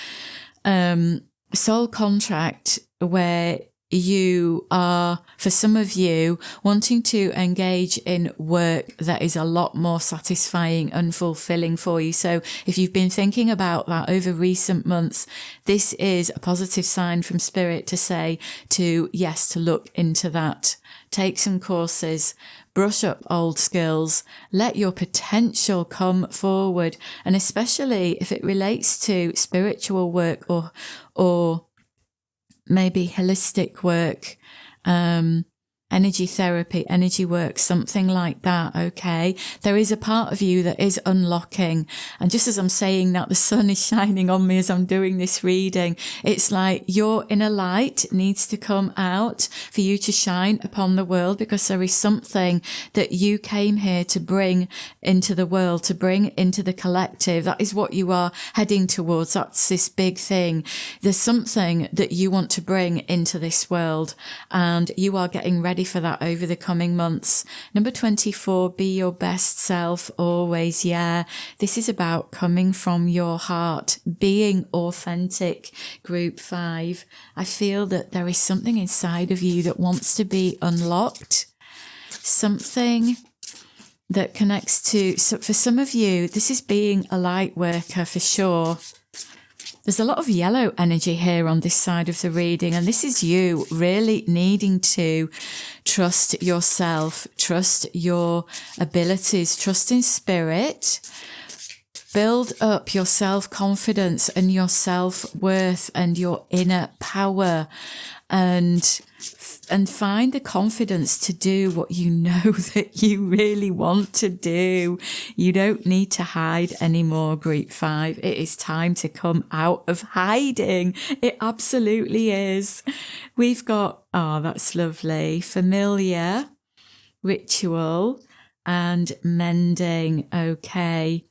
A: soul contract where you are, for some of you, wanting to engage in work that is a lot more satisfying and fulfilling for you. So if you've been thinking about that over recent months, this is a positive sign from Spirit to say to look into that. Take some courses, brush up old skills, let your potential come forward. And especially if it relates to spiritual work or maybe holistic work, energy therapy, energy work, something like that, okay? There is a part of you that is unlocking. And just as I'm saying that, the sun is shining on me as I'm doing this reading. It's like your inner light needs to come out for you to shine upon the world, because there is something that you came here to bring into the world, to bring into the collective. That is what you are heading towards. That's this big thing. There's something that you want to bring into this world, and you are getting ready for that over the coming months. Number 24, be your best self always. Yeah, this is about coming from your heart, being authentic, group 5. I feel that there is something inside of you that wants to be unlocked, something that connects to, so for some of you, this is being a light worker for sure. There's a lot of yellow energy here on this side of the reading, and this is you really needing to trust yourself, trust your abilities, trust in Spirit, build up your self-confidence and your self-worth and your inner power, and find the confidence to do what you know that you really want to do. You don't need to hide anymore, group 5. It is time to come out of hiding. It absolutely is. We've got, that's lovely, familiar, ritual, and mending. Okay.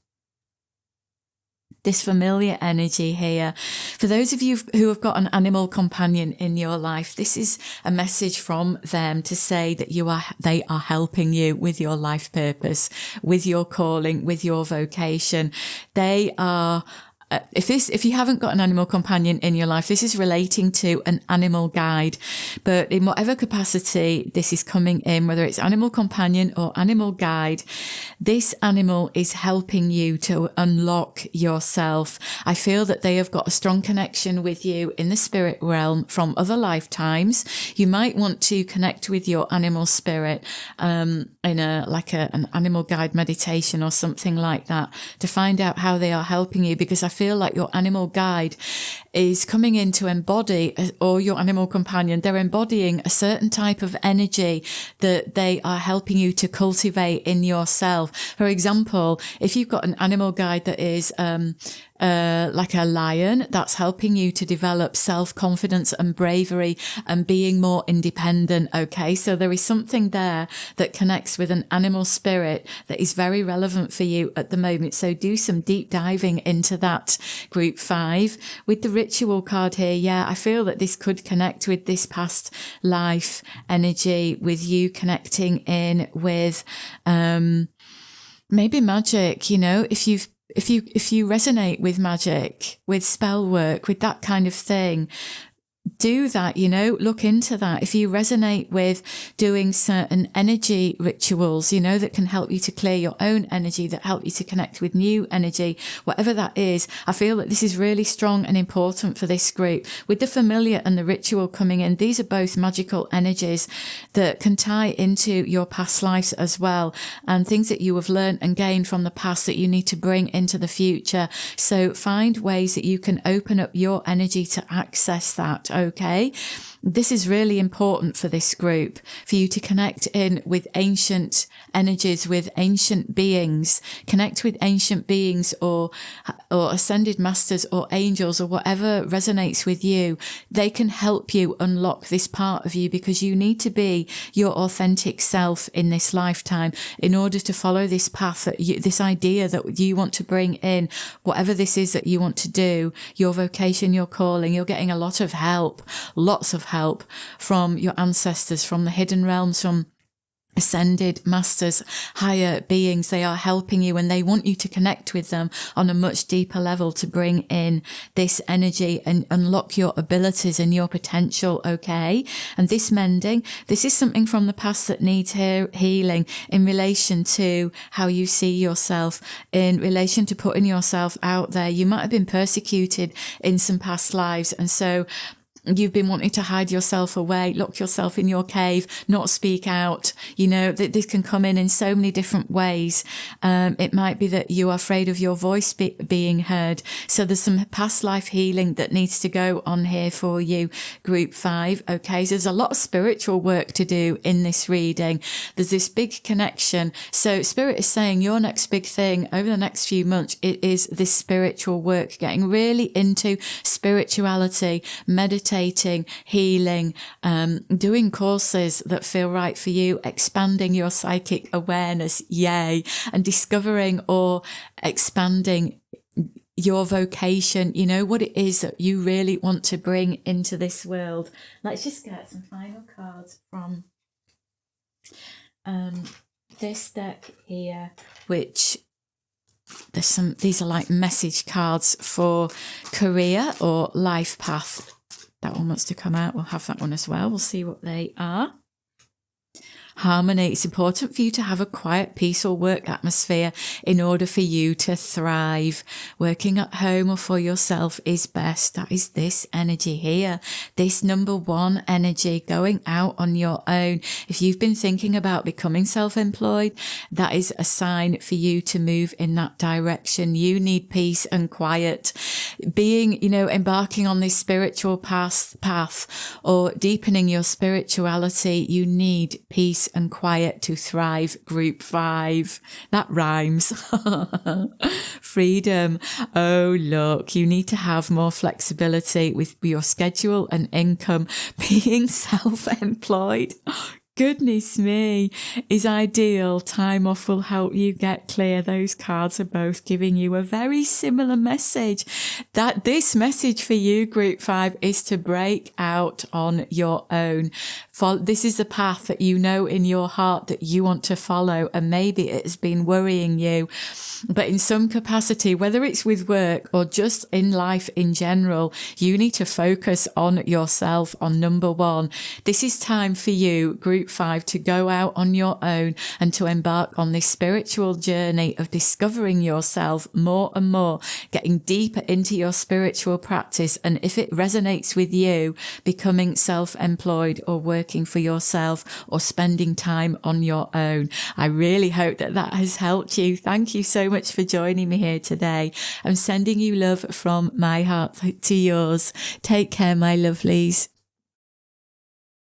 A: this familiar energy here. For those of you who have got an animal companion in your life, this is a message from them to say that they are helping you with your life purpose, with your calling, with your vocation. They are if you haven't got an animal companion in your life, this is relating to an animal guide. But in whatever capacity this is coming in, whether it's animal companion or animal guide, this animal is helping you to unlock yourself. I feel that they have got a strong connection with you in the spirit realm from other lifetimes. You might want to connect with your animal spirit in an animal guide meditation or something like that to find out how they are helping you, because I feel like your animal guide is coming in to embody, or your animal companion, they're embodying a certain type of energy that they are helping you to cultivate in yourself. For example, if you've got an animal guide that is like a lion, that's helping you to develop self-confidence and bravery and being more independent. Okay, so there is something there that connects with an animal spirit that is very relevant for you at the moment. So do some deep diving into that, group 5. With the ritual card here, yeah, I feel that this could connect with this past life energy, with you connecting in with maybe magic. You know, if you resonate with magic, with spell work, with that kind of thing, do that, you know, look into that. If you resonate with doing certain energy rituals, you know, that can help you to clear your own energy, that help you to connect with new energy, whatever that is, I feel that this is really strong and important for this group. With the familiar and the ritual coming in, these are both magical energies that can tie into your past lives as well, and things that you have learned and gained from the past that you need to bring into the future. So find ways that you can open up your energy to access that. Okay, this is really important for this group, for you to connect in with ancient energies, with ancient beings, connect with ancient beings or ascended masters or angels or whatever resonates with you. They can help you unlock this part of you, because you need to be your authentic self in this lifetime in order to follow this path, this idea that you want to bring in, whatever this is that you want to do, your vocation, your calling. You're getting a lot of help, lots of help from your ancestors, from the hidden realms, from ascended masters, higher beings. They are helping you, and they want you to connect with them on a much deeper level to bring in this energy and unlock your abilities and your potential. Okay, and this mending, this is something from the past that needs healing in relation to how you see yourself, in relation to putting yourself out there. You might have been persecuted in some past lives, and so you've been wanting to hide yourself away, lock yourself in your cave, not speak out. You know, that this can come in so many different ways. It might be that you are afraid of your voice being heard. So there's some past life healing that needs to go on here for you, group 5. Okay, so there's a lot of spiritual work to do in this reading. There's this big connection. So Spirit is saying your next big thing over the next few months, it is this spiritual work, getting really into spirituality, meditating, healing, doing courses that feel right for you, expanding your psychic awareness, yay, and discovering or expanding your vocation, you know, what it is that you really want to bring into this world. Let's just get some final cards from this deck here, which these are like message cards for career or life path. That one wants to come out. We'll have that one as well. We'll see what they are. Harmony. It's important for you to have a quiet, peaceful work atmosphere in order for you to thrive. Working at home or for yourself is best. That is this energy here. This number 1 energy, going out on your own. If you've been thinking about becoming self-employed, that is a sign for you to move in that direction. You need peace and quiet. Being, you know, embarking on this spiritual path or deepening your spirituality, you need peace and quiet to thrive, group 5. That rhymes. Freedom. Oh, look, you need to have more flexibility with your schedule and income. Being self-employed. Goodness me, is ideal. Time off will help you get clear. Those cards are both giving you a very similar message. That this message for you, Group 5, is to break out on your own. This is the path that you know in your heart that you want to follow, and maybe it has been worrying you. But in some capacity, whether it's with work or just in life in general, you need to focus on yourself, on number one. This is time for you, Group 5, to go out on your own and to embark on this spiritual journey of discovering yourself more and more, getting deeper into your spiritual practice. And if it resonates with you, becoming self-employed or working for yourself or spending time on your own. I really hope that that has helped you. Thank you so much for joining me here today. I'm sending you love from my heart to yours. Take care, my lovelies.